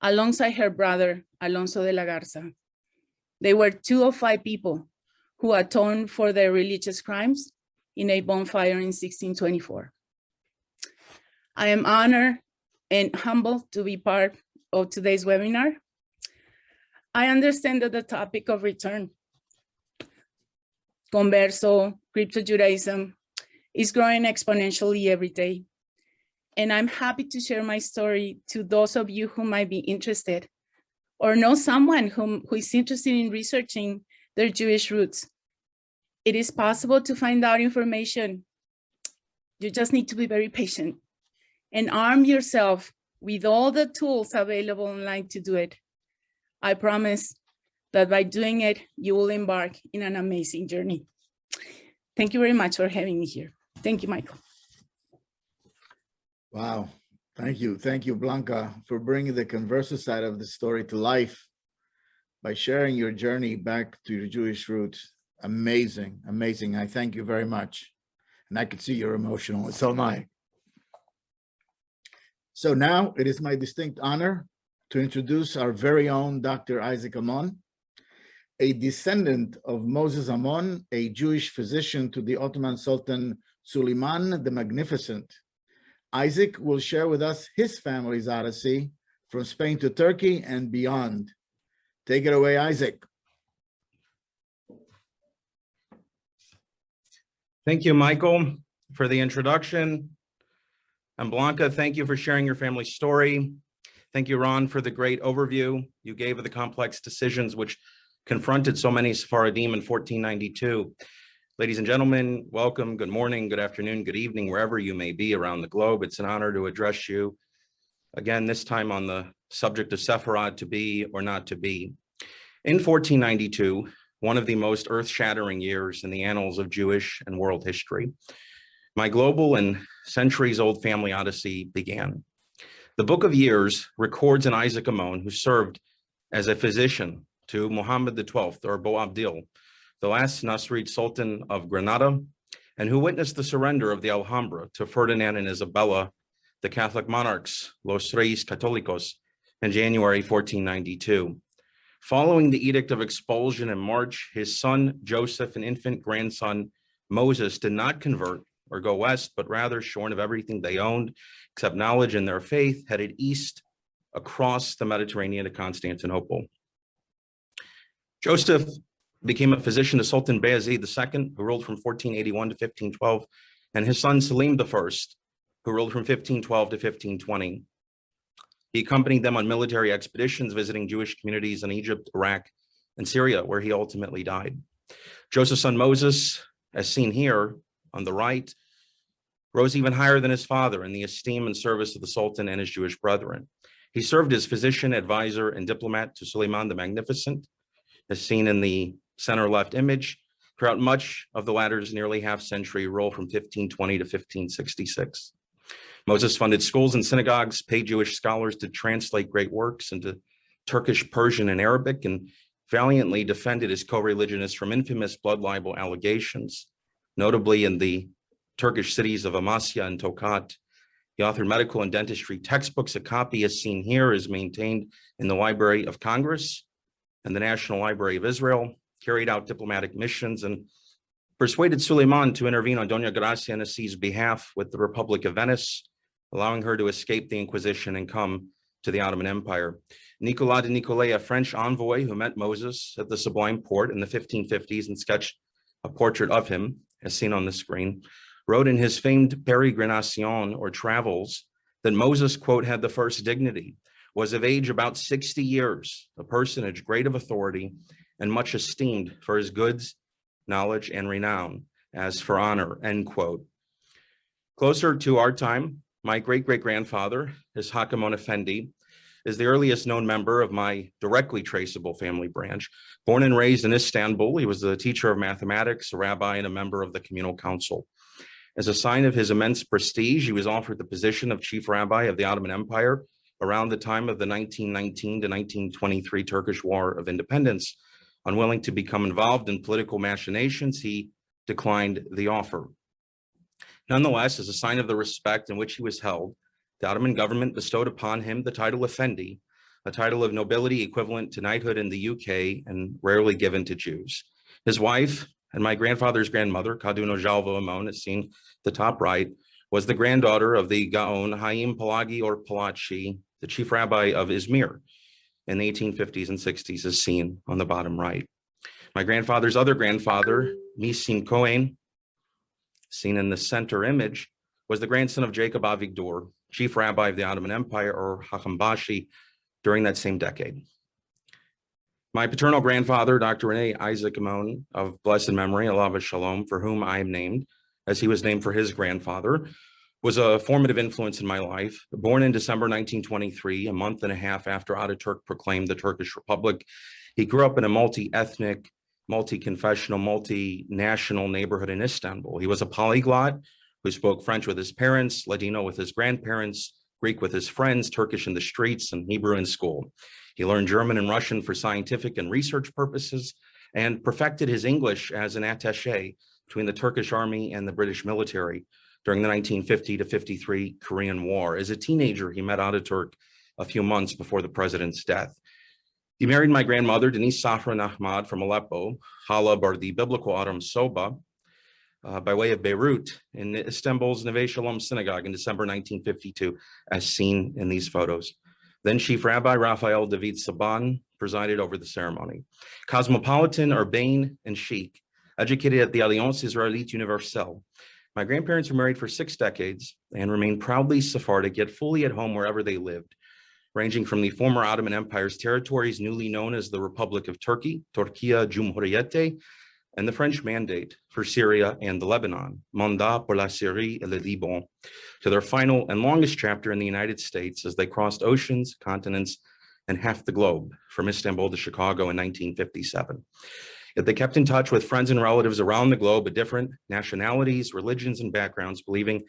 C: alongside her brother, Alonso de la Garza. They were 2 of 5 people who atoned for their religious crimes in a bonfire in 1624. I am honored and humbled to be part of today's webinar. I understand that the topic of return, converso, crypto Judaism, is growing exponentially every day. And I'm happy to share my story to those of you who might be interested or know someone who is interested in researching their Jewish roots It is possible to find out information. You just need to be very patient and arm yourself with all the tools available online to do it. I promise that by doing it, you will embark in an amazing journey. Thank you very much for having me here. Thank you, Michael.
A: Wow. Thank you. Thank you, Blanca, for bringing the converso side of the story to life by sharing your journey back to your Jewish roots. Amazing, amazing. I thank you very much. And I could see you're emotional. So am I. So now it is my distinct honor to introduce our very own Dr. Isaac Amon, a descendant of Moses Amon, a Jewish physician to the Ottoman Sultan Suleiman the Magnificent. Isaac will share with us his family's odyssey from Spain to Turkey and beyond. Take it away, Isaac.
D: Thank you, Michael, for the introduction. And Blanca, thank you for sharing your family's story. Thank you, Ron, for the great overview you gave of the complex decisions which confronted so many Sephardim in 1492. Ladies and gentlemen, welcome, good morning, good afternoon, good evening, wherever you may be around the globe. It's an honor to address you again, this time on the subject of Sefarad, to be or not to be. In 1492, one of the most earth-shattering years in the annals of Jewish and world history, my global and centuries-old family odyssey began. The Book of Years records an Isaac Amon who served as a physician to Muhammad XII, or Boabdil, the last Nasrid Sultan of Granada, and who witnessed the surrender of the Alhambra to Ferdinand and Isabella, the Catholic monarchs, Los Reyes Católicos, in January 1492. Following the Edict of Expulsion in March, his son Joseph and infant grandson Moses did not convert or go west, but rather, shorn of everything they owned except knowledge and their faith, headed east across the Mediterranean to Constantinople. Joseph became a physician to Sultan Bayezid II, who ruled from 1481 to 1512, and his son Selim I, who ruled from 1512 to 1520. He accompanied them on military expeditions, visiting Jewish communities in Egypt, Iraq, and Syria, where he ultimately died. Joseph's son Moses, as seen here on the right, rose even higher than his father in the esteem and service of the Sultan and his Jewish brethren. He served as physician, advisor, and diplomat to Suleiman the Magnificent, as seen in the center left image, throughout much of the latter's nearly half-century rule from 1520 to 1566. Moses funded schools and synagogues, paid Jewish scholars to translate great works into Turkish, Persian, and Arabic, and valiantly defended his co-religionists from infamous blood libel allegations, notably in the Turkish cities of Amasya and Tokat. He authored medical and dentistry textbooks. A copy, as seen here, is maintained in the Library of Congress and the National Library of Israel, carried out diplomatic missions, and persuaded Suleiman to intervene on Doña Gracia Nasi's behalf with the Republic of Venice, allowing her to escape the Inquisition and come to the Ottoman Empire. Nicolas de Nicolay, a French envoy who met Moses at the Sublime Porte in the 1550s and sketched a portrait of him, as seen on the screen, wrote in his famed Peregrination, or Travels, that Moses, quote, had the first dignity, was of age about 60 years, a personage great of authority and much esteemed for his goods, knowledge, and renown, as for honor, end quote. Closer to our time, my great-great-grandfather, Ishaq Amon Effendi, is the earliest known member of my directly traceable family branch. Born and raised in Istanbul, he was the teacher of mathematics, a rabbi, and a member of the communal council. As a sign of his immense prestige, he was offered the position of chief rabbi of the Ottoman Empire around the time of the 1919 to 1923 Turkish War of Independence. Unwilling to become involved in political machinations, he declined the offer. Nonetheless, as a sign of the respect in which he was held, the Ottoman government bestowed upon him the title Effendi, a title of nobility equivalent to knighthood in the UK and rarely given to Jews. His wife and my grandfather's grandmother, Kaduna Jalvo Amon, as seen the top right, was the granddaughter of the Gaon Haim Palagi or Palachi, the chief rabbi of Izmir in the 1850s and 60s, as seen on the bottom right. My grandfather's other grandfather, Misin Cohen, seen in the center image, was the grandson of Jacob Avigdor, chief rabbi of the Ottoman Empire, or Hakam Bashi, during that same decade. My paternal grandfather, Dr. Rene Isaac Amon of blessed memory, Alav Shalom, for whom I am named, as he was named for his grandfather, was a formative influence in my life. Born in December 1923, a month and a half after Ataturk proclaimed the Turkish Republic, he grew up in a multi-ethnic, multi-confessional, multinational neighborhood in Istanbul. He was a polyglot who spoke French with his parents, Ladino with his grandparents, Greek with his friends, Turkish in the streets, and Hebrew in school. He learned German and Russian for scientific and research purposes and perfected his English as an attaché between the Turkish army and the British military during the 1950 to 53 Korean War. As a teenager, he met Ataturk a few months before the president's death. He married my grandmother, Denise Safran Ahmad from Aleppo, Halab, or the biblical Aram Soba, by way of Beirut in Istanbul's Neve Shalom synagogue in December 1952, as seen in these photos. Then Chief Rabbi Raphael David Saban presided over the ceremony. Cosmopolitan, urbane, and chic, educated at the Alliance Israélite Universelle. My grandparents were married for 6 decades and remained proudly Sephardic, yet fully at home wherever they lived, ranging from the former Ottoman Empire's territories, newly known as the Republic of Turkey, Turquia Cumhuriyeti, and the French Mandate for Syria and the Lebanon, Mandat pour la Syrie et le Liban, to their final and longest chapter in the United States as they crossed oceans, continents, and half the globe from Istanbul to Chicago in 1957. Yet they kept in touch with friends and relatives around the globe of different nationalities, religions, and backgrounds, believing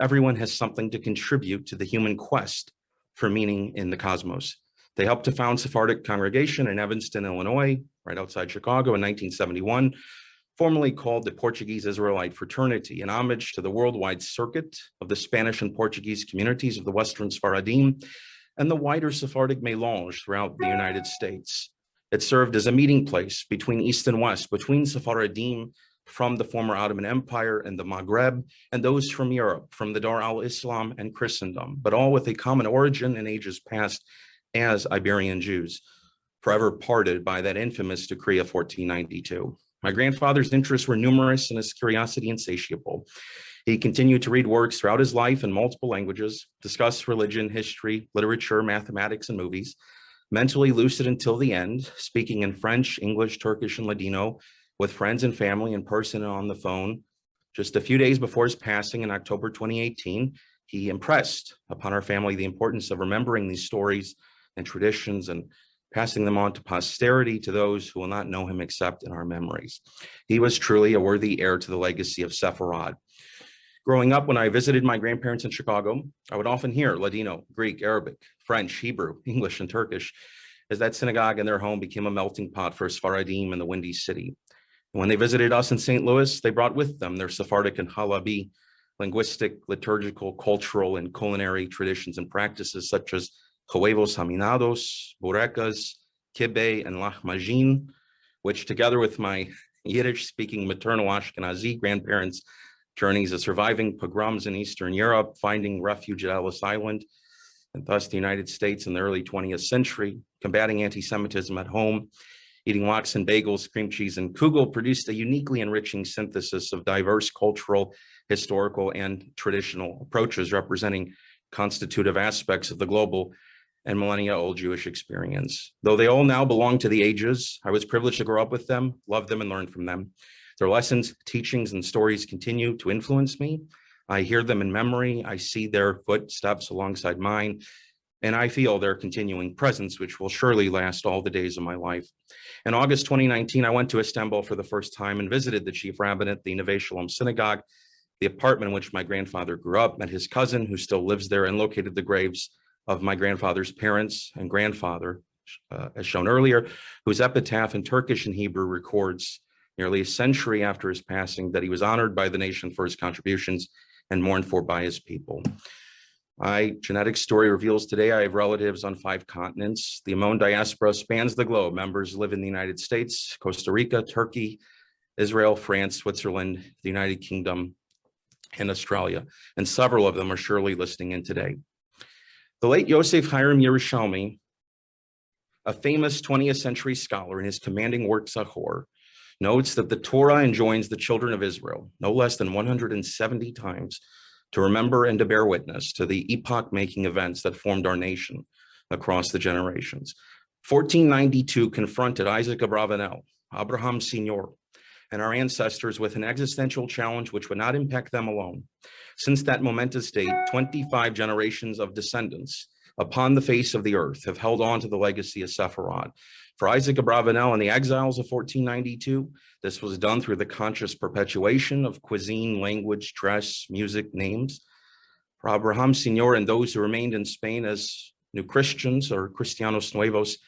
D: everyone has something to contribute to the human quest for meaning in the cosmos. They helped to found Sephardic congregation in Evanston, Illinois, right outside Chicago in 1971, formerly called the Portuguese Israelite Fraternity, in homage to the worldwide circuit of the Spanish and Portuguese communities of the Western Sfaradim and the wider Sephardic melange throughout the United States. It served as a meeting place between East and West, between Sephardim from the former Ottoman Empire and the Maghreb, and those from Europe, from the Dar al-Islam and Christendom, but all with a common origin in ages past as Iberian Jews, forever parted by that infamous decree of 1492. My grandfather's interests were numerous and his curiosity insatiable. He continued to read works throughout his life in multiple languages, discuss religion, history, literature, mathematics, and movies, mentally lucid until the end, speaking in French, English, Turkish, and Ladino with friends and family in person and on the phone. Just a few days before his passing in October 2018, he impressed upon our family the importance of remembering these stories and traditions and passing them on to posterity, to those who will not know him except in our memories. He was truly a worthy heir to the legacy of Sefarad. Growing up, when I visited my grandparents in Chicago, I would often hear Ladino, Greek, Arabic, French, Hebrew, English, and Turkish, as that synagogue and their home became a melting pot for Sfaradim in the Windy City. And when they visited us in St. Louis, they brought with them their Sephardic and Halabi linguistic, liturgical, cultural, and culinary traditions and practices such as huevos haminados, burekas, kibbeh, and lahmajin, which together with my Yiddish-speaking maternal Ashkenazi grandparents' journeys of surviving pogroms in Eastern Europe, finding refuge at Ellis Island, and thus the United States in the early 20th century, combating anti-Semitism at home, eating lox and bagels, cream cheese, and kugel, produced a uniquely enriching synthesis of diverse cultural, historical, and traditional approaches representing constitutive aspects of the global and millennia-old Jewish experience. Though they all now belong to the ages, I was privileged to grow up with them, love them, and learn from them. Their lessons, teachings, and stories continue to influence me. I hear them in memory. I see their footsteps alongside mine, and I feel their continuing presence, which will surely last all the days of my life. In August 2019, I went to Istanbul for the first time and visited the chief rabbinate, the Neve Shalom synagogue, the apartment in which my grandfather grew up, met his cousin who still lives there, and located the graves of my grandfather's parents and grandfather, as shown earlier, whose epitaph in Turkish and Hebrew records nearly a century after his passing that he was honored by the nation for his contributions and mourned for by his people. My genetic story reveals today I have relatives on 5 continents. The Amon diaspora spans the globe. Members live in the United States, Costa Rica, Turkey, Israel, France, Switzerland, the United Kingdom, and Australia. And several of them are surely listening in today. The late Yosef Hiram Yerushalmi, a famous 20th century scholar, in his commanding work Zachor, notes that the Torah enjoins the children of Israel no less than 170 times to remember and to bear witness to the epoch-making events that formed our nation across the generations. 1492 confronted Isaac Abarbanel, Abraham Senior, and our ancestors with an existential challenge which would not impact them alone. Since that momentous date, 25 generations of descendants upon the face of the earth have held on to the legacy of Sefarad. For Isaac Abarbanel and the exiles of 1492, this was done through the conscious perpetuation of cuisine, language, dress, music, names. For Abraham Senior and those who remained in Spain as New Christians or Cristianos Nuevos,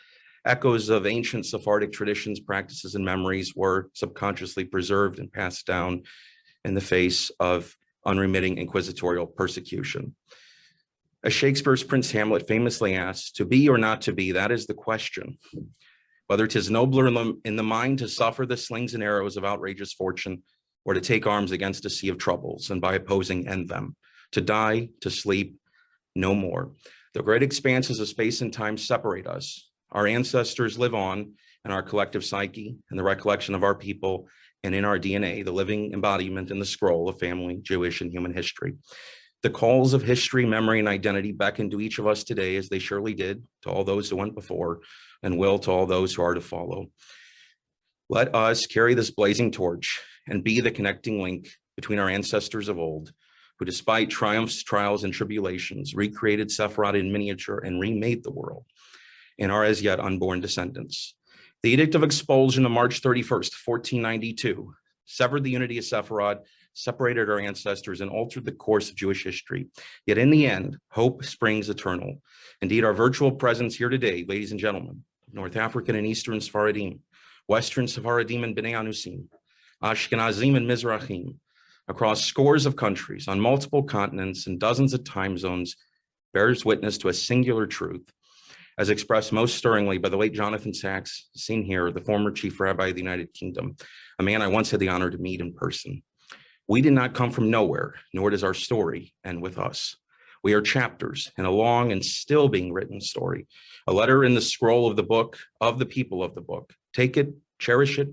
D: echoes of ancient Sephardic traditions, practices, and memories were subconsciously preserved and passed down in the face of unremitting inquisitorial persecution. As Shakespeare's Prince Hamlet famously asks, to be or not to be, that is the question. Whether 'tis nobler in the mind to suffer the slings and arrows of outrageous fortune, or to take arms against a sea of troubles, and by opposing end them, to die, to sleep, no more. The great expanses of space and time separate us. Our ancestors live on in our collective psyche and the recollection of our people, and in our DNA, the living embodiment in the scroll of family, Jewish, and human history. The calls of history, memory, and identity beckon to each of us today, as they surely did to all those who went before, and will to all those who are to follow. Let us carry this blazing torch and be the connecting link between our ancestors of old, who despite triumphs, trials, and tribulations, recreated Sefarad in miniature and remade the world, and our as yet unborn descendants. The Edict of Expulsion of March 31st, 1492, severed the unity of Sefarad, separated our ancestors, and altered the course of Jewish history. Yet in the end, hope springs eternal. Indeed, our virtual presence here today, ladies and gentlemen, North African and Eastern Sephardim, Western Sephardim and Bnei Anusim, Ashkenazim and Mizrahim, across scores of countries, on multiple continents, and dozens of time zones, bears witness to a singular truth, as expressed most stirringly by the late Jonathan Sacks, seen here, the former chief rabbi of the United Kingdom, a man I once had the honor to meet in person. We did not come from nowhere, nor does our story end with us. We are chapters in a long and still being written story, a letter in the scroll of the book of the people of the book. Take it, cherish it,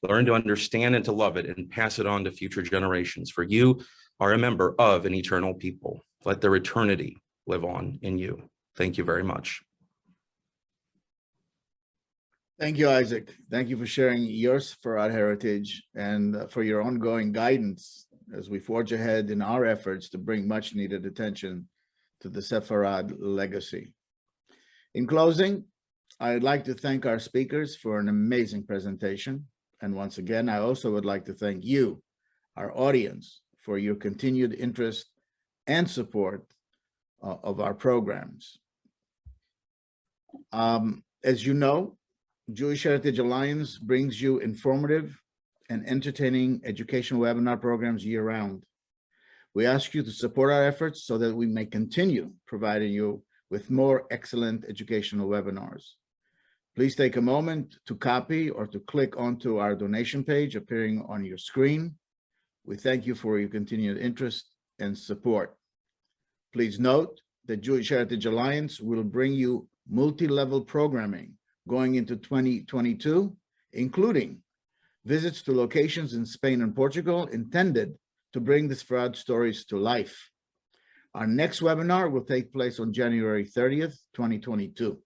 D: learn to understand and to love it, and pass it on to future generations. For you are a member of an eternal people. Let their eternity live on in you. Thank you very much.
A: Thank you, Isaac. Thank you for sharing your Sefarad heritage and for your ongoing guidance as we forge ahead in our efforts to bring much needed attention to the Sefarad legacy. In closing, I'd like to thank our speakers for an amazing presentation. And once again, I also would like to thank you, our audience, for your continued interest and support of our programs. As you know, Jewish Heritage Alliance brings you informative and entertaining educational webinar programs year-round. We ask you to support our efforts so that we may continue providing you with more excellent educational webinars. Please take a moment to copy or to click onto our donation page appearing on your screen. We thank you for your continued interest and support. Please note that Jewish Heritage Alliance will bring you multi-level programming going into 2022, including visits to locations in Spain and Portugal intended to bring the Sefarad stories to life. Our next webinar will take place on January 30th, 2022.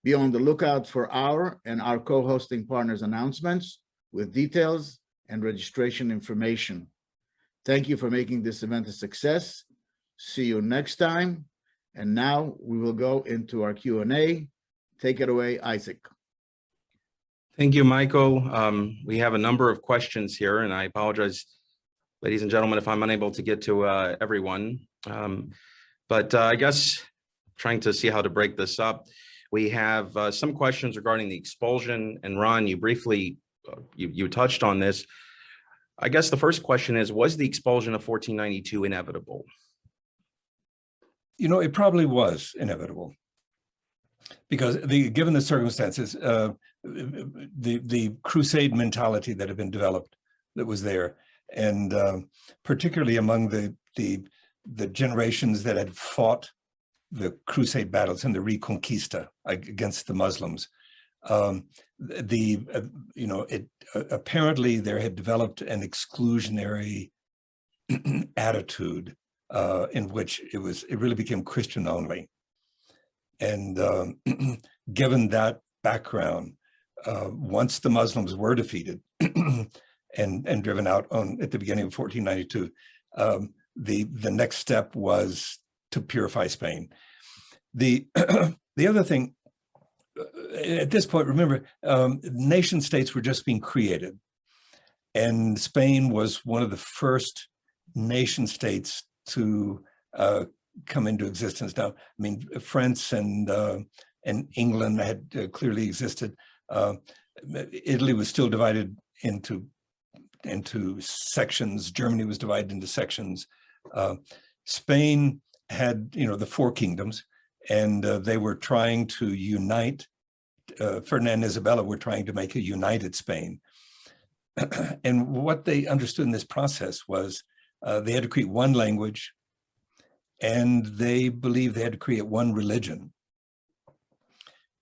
A: Be on the lookout for our and our co-hosting partners' announcements with details and registration information. Thank you for making this event a success. See you next time. And now we will go into our Q&A. Take it away, Isaac.
D: Thank you, Michael. We have a number of questions here, and I apologize, ladies and gentlemen, if I'm unable to get to everyone. But I guess trying to see how to break this up. We have some questions regarding the expulsion, and Ron, you briefly, you touched on this. I guess the first question is, was the expulsion of 1492 inevitable?
B: You know, it probably was inevitable. Because given the circumstances, the crusade mentality that had been developed that was there, and particularly among the generations that had fought the crusade battles and the Reconquista against the Muslims, apparently there had developed an exclusionary attitude in which it really became Christian only. And given that background, once the Muslims were defeated and driven out at the beginning of 1492, the next step was to purify Spain. The other thing, at this point, remember, nation states were just being created, and Spain was one of the first nation states to come into existence. Now, I mean, France and England had clearly existed. Italy was still divided into sections. Germany was divided into sections. Spain had, the four kingdoms, and they were trying to unite. Ferdinand and Isabella were trying to make a united Spain. And what they understood in this process was they had to create one language, and they believed they had to create one religion.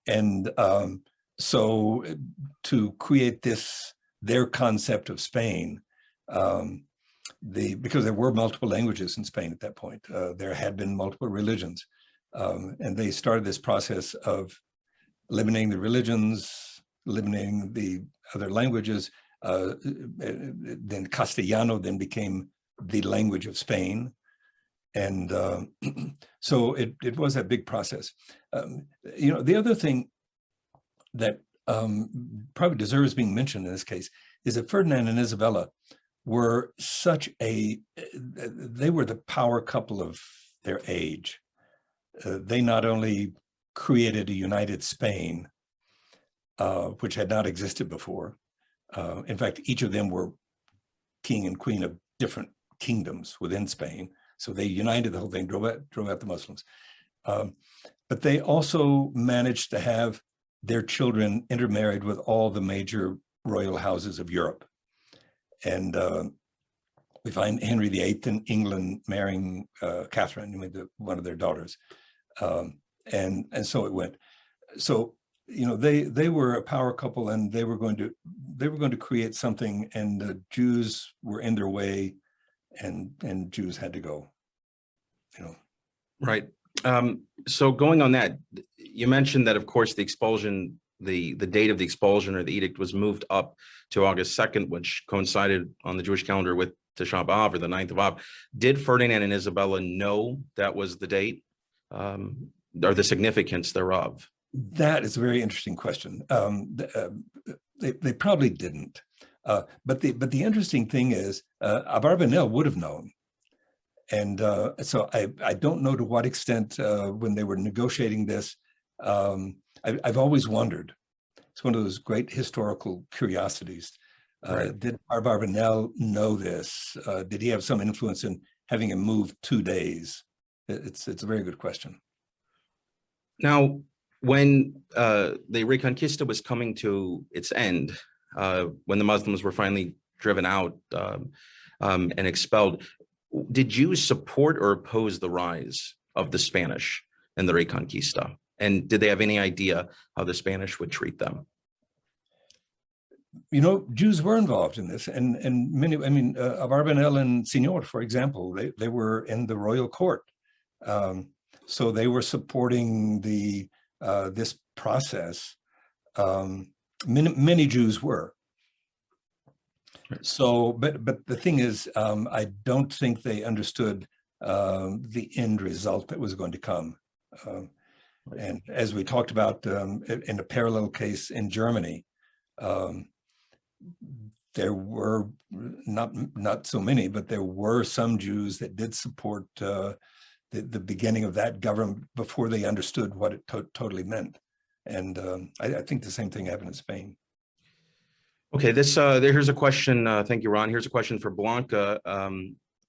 B: And so to create their concept of Spain, because there were multiple languages in Spain at that point, there had been multiple religions, and they started this process of eliminating the religions, eliminating the other languages. Then Castellano then became the language of Spain. And so it was a big process. The other thing that probably deserves being mentioned in this case is that Ferdinand and Isabella were they were the power couple of their age. They not only created a united Spain, which had not existed before. In fact, each of them were king and queen of different kingdoms within Spain. So they united the whole thing, drove out the Muslims. But they also managed to have their children intermarried with all the major royal houses of Europe. And we find Henry VIII in England marrying Catherine, one of their daughters. And so it went. So, they were a power couple, and they were going to create something, and the Jews were in their way, and Jews had to go,
D: Right. So going on that, you mentioned that, of course, the expulsion, the date of the expulsion or the edict was moved up to August 2nd, which coincided on the Jewish calendar with Tisha B'Av, or the 9th of Av. Did Ferdinand and Isabella know that was the date, or the significance thereof?
B: That is a very interesting question. They probably didn't. But the interesting thing is, Abarbanel would have known. And so I don't know to what extent when they were negotiating this, I've always wondered. It's one of those great historical curiosities.
D: Right.
B: Did Abarbanel know this? Did he have some influence in having him move 2 days? It's a very good question.
D: Now, when the Reconquista was coming to its end, when the Muslims were finally driven out and expelled, did Jews support or oppose the rise of the Spanish in the Reconquista? And did they have any idea how the Spanish would treat them?
B: Jews were involved in this, and many, Abarbanel and Signor, for example, they were in the royal court. So they were supporting this process. Many Jews were. So, but the thing is, I don't think they understood the end result that was going to come. And as we talked about in a parallel case in Germany, there were not so many, but there were some Jews that did support the beginning of that government before they understood what it totally meant. And I think the same thing happened in Spain.
D: Okay, here's a question. Thank you, Ron. Here's a question for Blanca.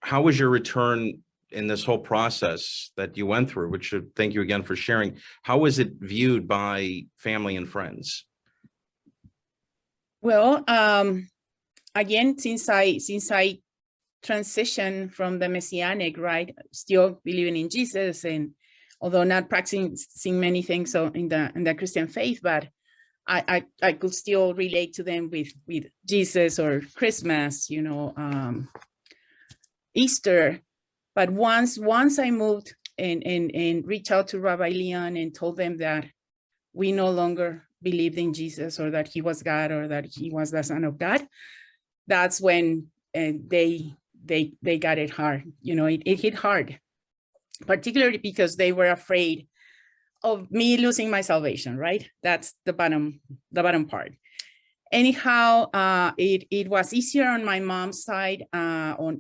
D: How was your return in this whole process that you went through, which thank you again for sharing? How was it viewed by family and friends?
C: Well, again, since I transitioned from the Messianic, right, still believing in Jesus, and although not practicing many things in the Christian faith, but I could still relate to them with Jesus or Christmas, Easter. But once I moved and reached out to Rabbi Leon and told them that we no longer believed in Jesus, or that he was God, or that he was the Son of God, that's when they got it hard. You know, it hit hard, particularly because they were afraid of me losing my salvation, right? That's the bottom part. Anyhow, it was easier on my mom's side, on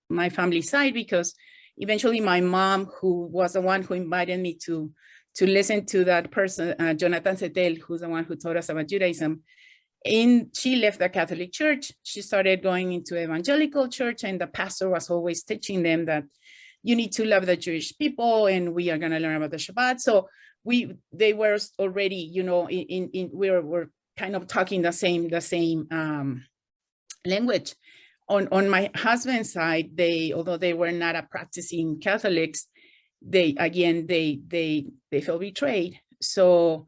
C: my family side, because eventually my mom, who was the one who invited me to listen to that person, Jonathan Setel, who's the one who taught us about Judaism, and she left the Catholic Church. She started going into evangelical church, and the pastor was always teaching them that you need to love the Jewish people, and we are going to learn about the Shabbat. So they were already, you know, we were kind of talking the same language. On my husband's side, although they were not a practicing Catholics, they felt betrayed. So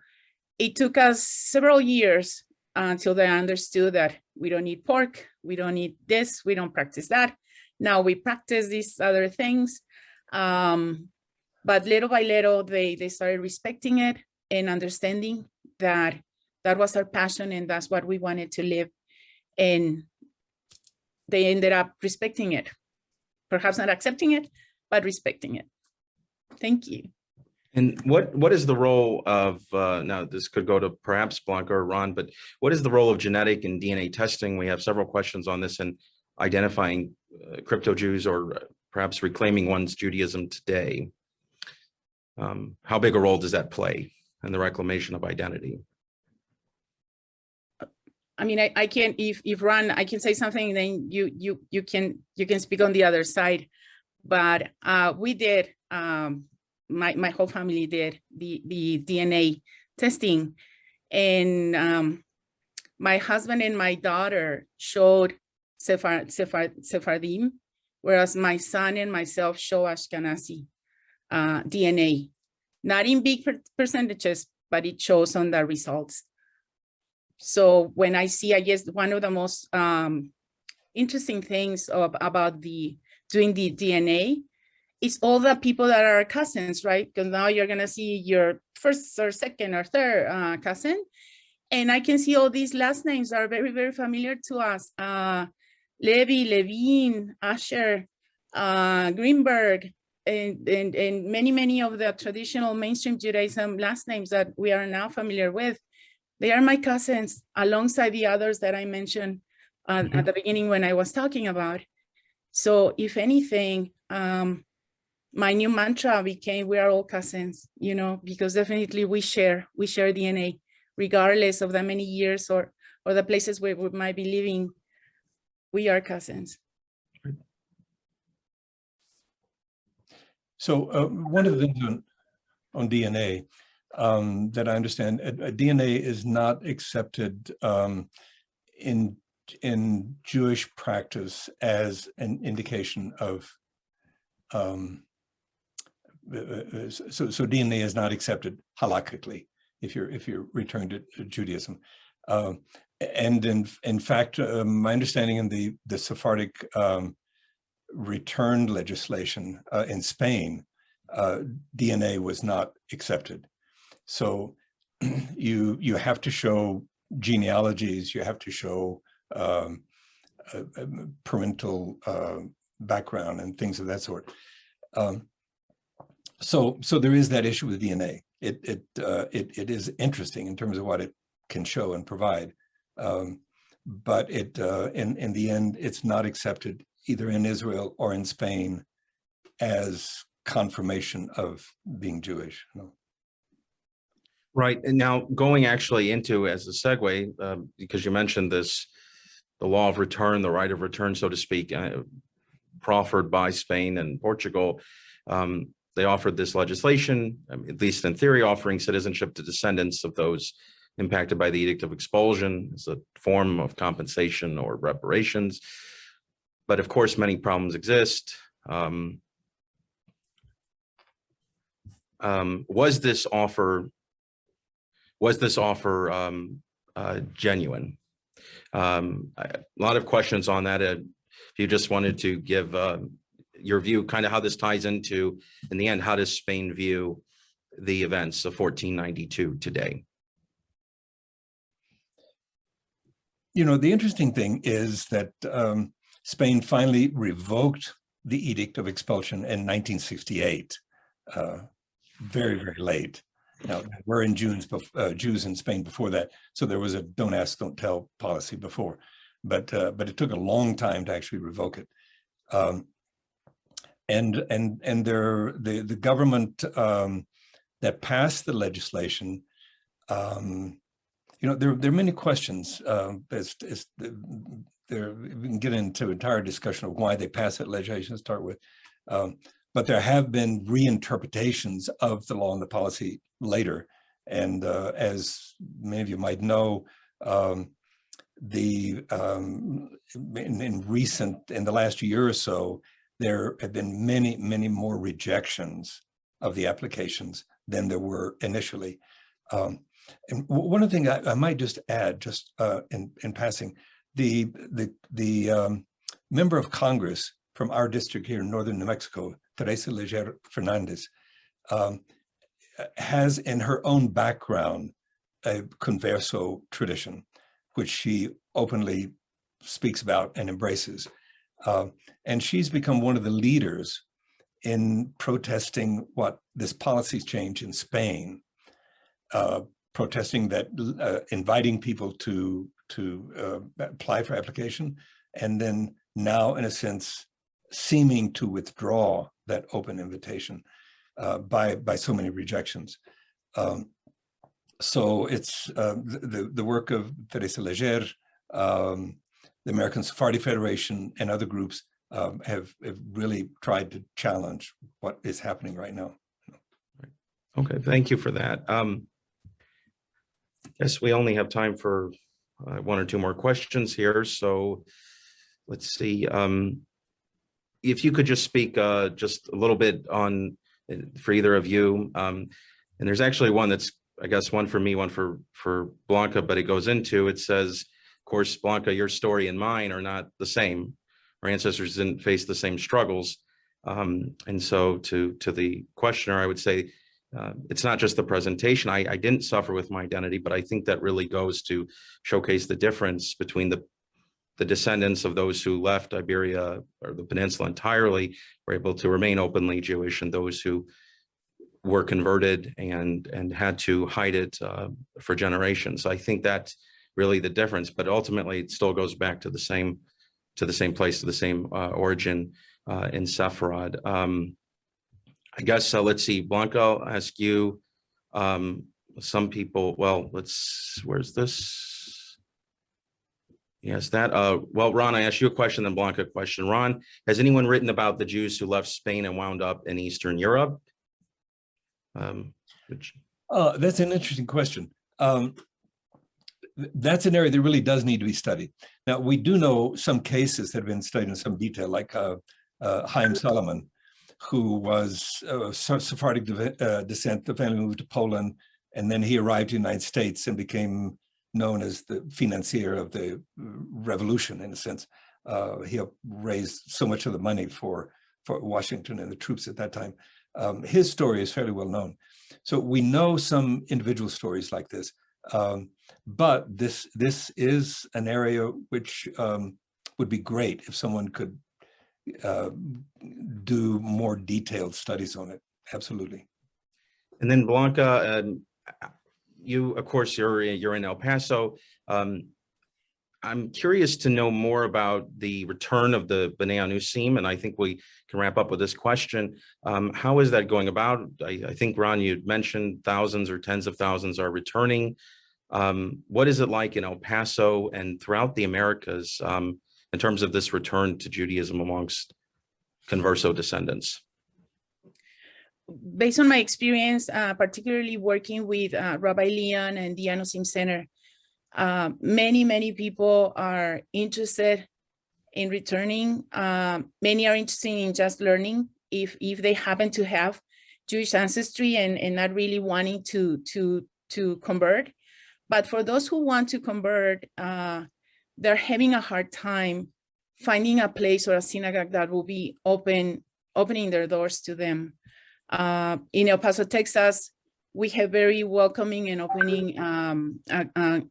C: it took us several years until they understood that we don't need pork, we don't need this, we don't practice that. Now we practice these other things. But little by little, they started respecting it and understanding that that was our passion and that's what we wanted to live. And they ended up respecting it. Perhaps not accepting it, but respecting it. Thank you.
D: And what is the role of, now this could go to perhaps Blanca or Ron, but what is the role of genetic and DNA testing? We have several questions on this and identifying crypto Jews, or perhaps reclaiming one's Judaism today. How big a role does that play in the reclamation of identity?
C: I mean, I can, if Ron, I can say something, then you can speak on the other side. But we did, my whole family did the DNA testing, and my husband and my daughter showed Sephardim, whereas my son and myself show Ashkenazi DNA, not in big percentages, but it shows on the results. So when I see, I guess one of the most interesting things about doing the DNA is all the people that are cousins, right? Because now you're gonna see your first or second or third cousin. And I can see all these last names are very, very familiar to us. Levi, Levine, Asher, Greenberg, and many of the traditional mainstream Judaism last names that we are now familiar with. They are my cousins, alongside the others that I mentioned at the beginning when I was talking about. So if anything, my new mantra became, we are all cousins, you know, because definitely we share DNA, regardless of the many years or the places where we might be living. We are cousins.
B: So one of the things on DNA that I understand, DNA is not accepted in Jewish practice as an indication of, so DNA is not accepted halakhically if you're returning to Judaism. And in fact, my understanding in the Sephardic return legislation in Spain, DNA was not accepted. So you have to show genealogies, you have to show parental background and things of that sort. So there is that issue with DNA. It is interesting in terms of what it can show and provide, but in the end, it's not accepted either in Israel or in Spain as confirmation of being Jewish. No.
D: Right. And now going actually into, as a segue, because you mentioned this, the law of return, the right of return, so to speak, proffered by Spain and Portugal. They offered this legislation, at least in theory, offering citizenship to descendants of those impacted by the Edict of Expulsion as a form of compensation or reparations. But of course, many problems exist. Was this offer genuine? A lot of questions on that. If you just wanted to give your view, kind of how this ties into, in the end, how does Spain view the events of 1492 today?
B: You know, the interesting thing is that Spain finally revoked the Edict of Expulsion in 1968, very, very late. Now, we're in Jews in Spain before that, so there was a don't ask, don't tell policy before, but it took a long time to actually revoke it. The government that passed the legislation, you know, there are many questions. We can get into an entire discussion of why they passed that legislation to start with. But there have been reinterpretations of the law and the policy later. And as many of you might know, in the last year or so, there have been many, many more rejections of the applications than there were initially. And one of the things I might just add, just in passing, the member of Congress from our district here in northern New Mexico, Teresa Leger Fernandez, has in her own background a converso tradition, which she openly speaks about and embraces. And she's become one of the leaders in protesting what this policy change in Spain, protesting that, inviting people to apply for application, and then now, in a sense, seeming to withdraw that open invitation by so many rejections. So it's the work of Teresa Leger, the American Sephardic Federation, and other groups have really tried to challenge what is happening right now.
D: Okay, thank you for that. Guess we only have time for one or two more questions here. So let's see. If you could just speak just a little bit on, for either of you. And there's actually one that's, I guess, one for me, one for Blanca, but it goes into, it says, of course, Blanca, your story and mine are not the same. Our ancestors didn't face the same struggles. And so to the questioner, I would say, it's not just the presentation. I didn't suffer with my identity, but I think that really goes to showcase the difference between the descendants of those who left Iberia or the peninsula entirely, were able to remain openly Jewish, and those who were converted and had to hide it for generations. I think that's really the difference, but ultimately it still goes back to the same place, to the same origin in Sefarad. I guess, let's see, Blanca, I'll ask you, some people, well, where's this? Yes, that, well, Ron, I asked you a question, then Blanca a question. Ron, has anyone written about the Jews who left Spain and wound up in Eastern Europe?
B: That's an interesting question. That's an area that really does need to be studied. Now, we do know some cases that have been studied in some detail, like Chaim Solomon, who was Sephardic descent. The family moved to Poland, and then he arrived in the United States and became known as the financier of the revolution, in a sense. He raised so much of the money for Washington and the troops at that time. His story is fairly well known. So we know some individual stories like this, but this is an area which would be great if someone could do more detailed studies on it. Absolutely.
D: And then Blanca, you, of course, you're in El Paso. I'm curious to know more about the return of the B'nai Anusim, and I think we can wrap up with this question. How is that going about? I think, Ron, you'd mentioned thousands or tens of thousands are returning. What is it like in El Paso and throughout the Americas in terms of this return to Judaism amongst converso descendants?
C: Based on my experience, particularly working with Rabbi Leon and the Anusim Center, many people are interested in returning. Many are interested in just learning if they happen to have Jewish ancestry and not really wanting to convert. But for those who want to convert, they're having a hard time finding a place or a synagogue that will be open opening their doors to them. In El Paso, Texas, we have very welcoming and opening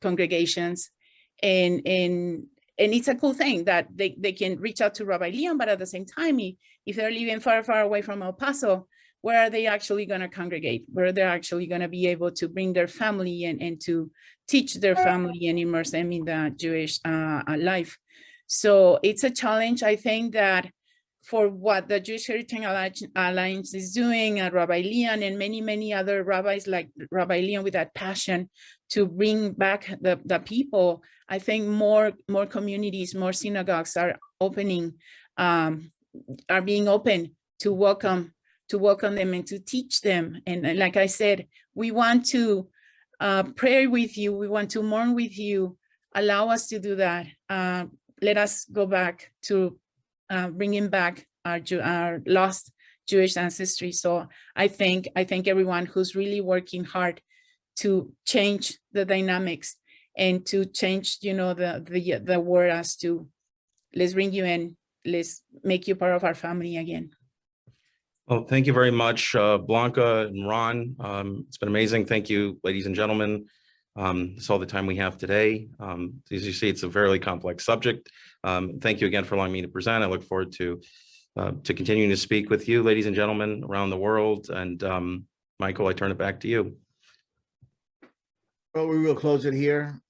C: congregations, and it's a cool thing that they can reach out to Rabbi Leon, but at the same time, if they're living far, far away from El Paso, where are they actually going to congregate? Where they're actually going to be able to bring their family and to teach their family and immerse them in the Jewish life. So it's a challenge. I think that for what the Jewish Heritage Alliance is doing, Rabbi Leon and many, many other rabbis like Rabbi Leon with that passion to bring back the people, I think more communities, more synagogues are opening, are being open to welcome them and to teach them. And like I said, we want to pray with you. We want to mourn with you. Allow us to do that. Let us go back to bringing back our lost Jewish ancestry. So I thank everyone who's really working hard to change the dynamics and to change, the word as to let's bring you in, let's make you part of our family again.
D: Well, thank you very much, Blanca and Ron. It's been amazing. Thank you, ladies and gentlemen. That's all the time we have today. As you see, it's a fairly complex subject. Thank you again for allowing me to present. I look forward to continuing to speak with you, ladies and gentlemen, around the world. And Michael, I turn it back to you.
A: Well, we will close it here.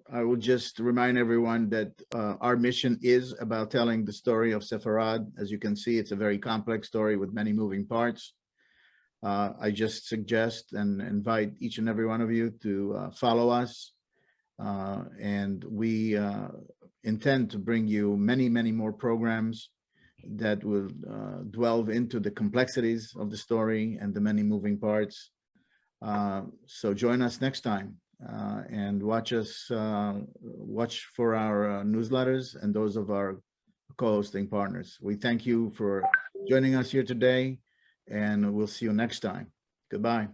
A: I will just remind everyone that our mission is about telling the story of Sefarad. As you can see, it's a very complex story with many moving parts. I just suggest and invite each and every one of you to follow us. And we intend to bring you many, many more programs that will delve into the complexities of the story and the many moving parts. So join us next time and watch for our newsletters and those of our co-hosting partners. We thank you for joining us here today, and we'll see you next time. Goodbye.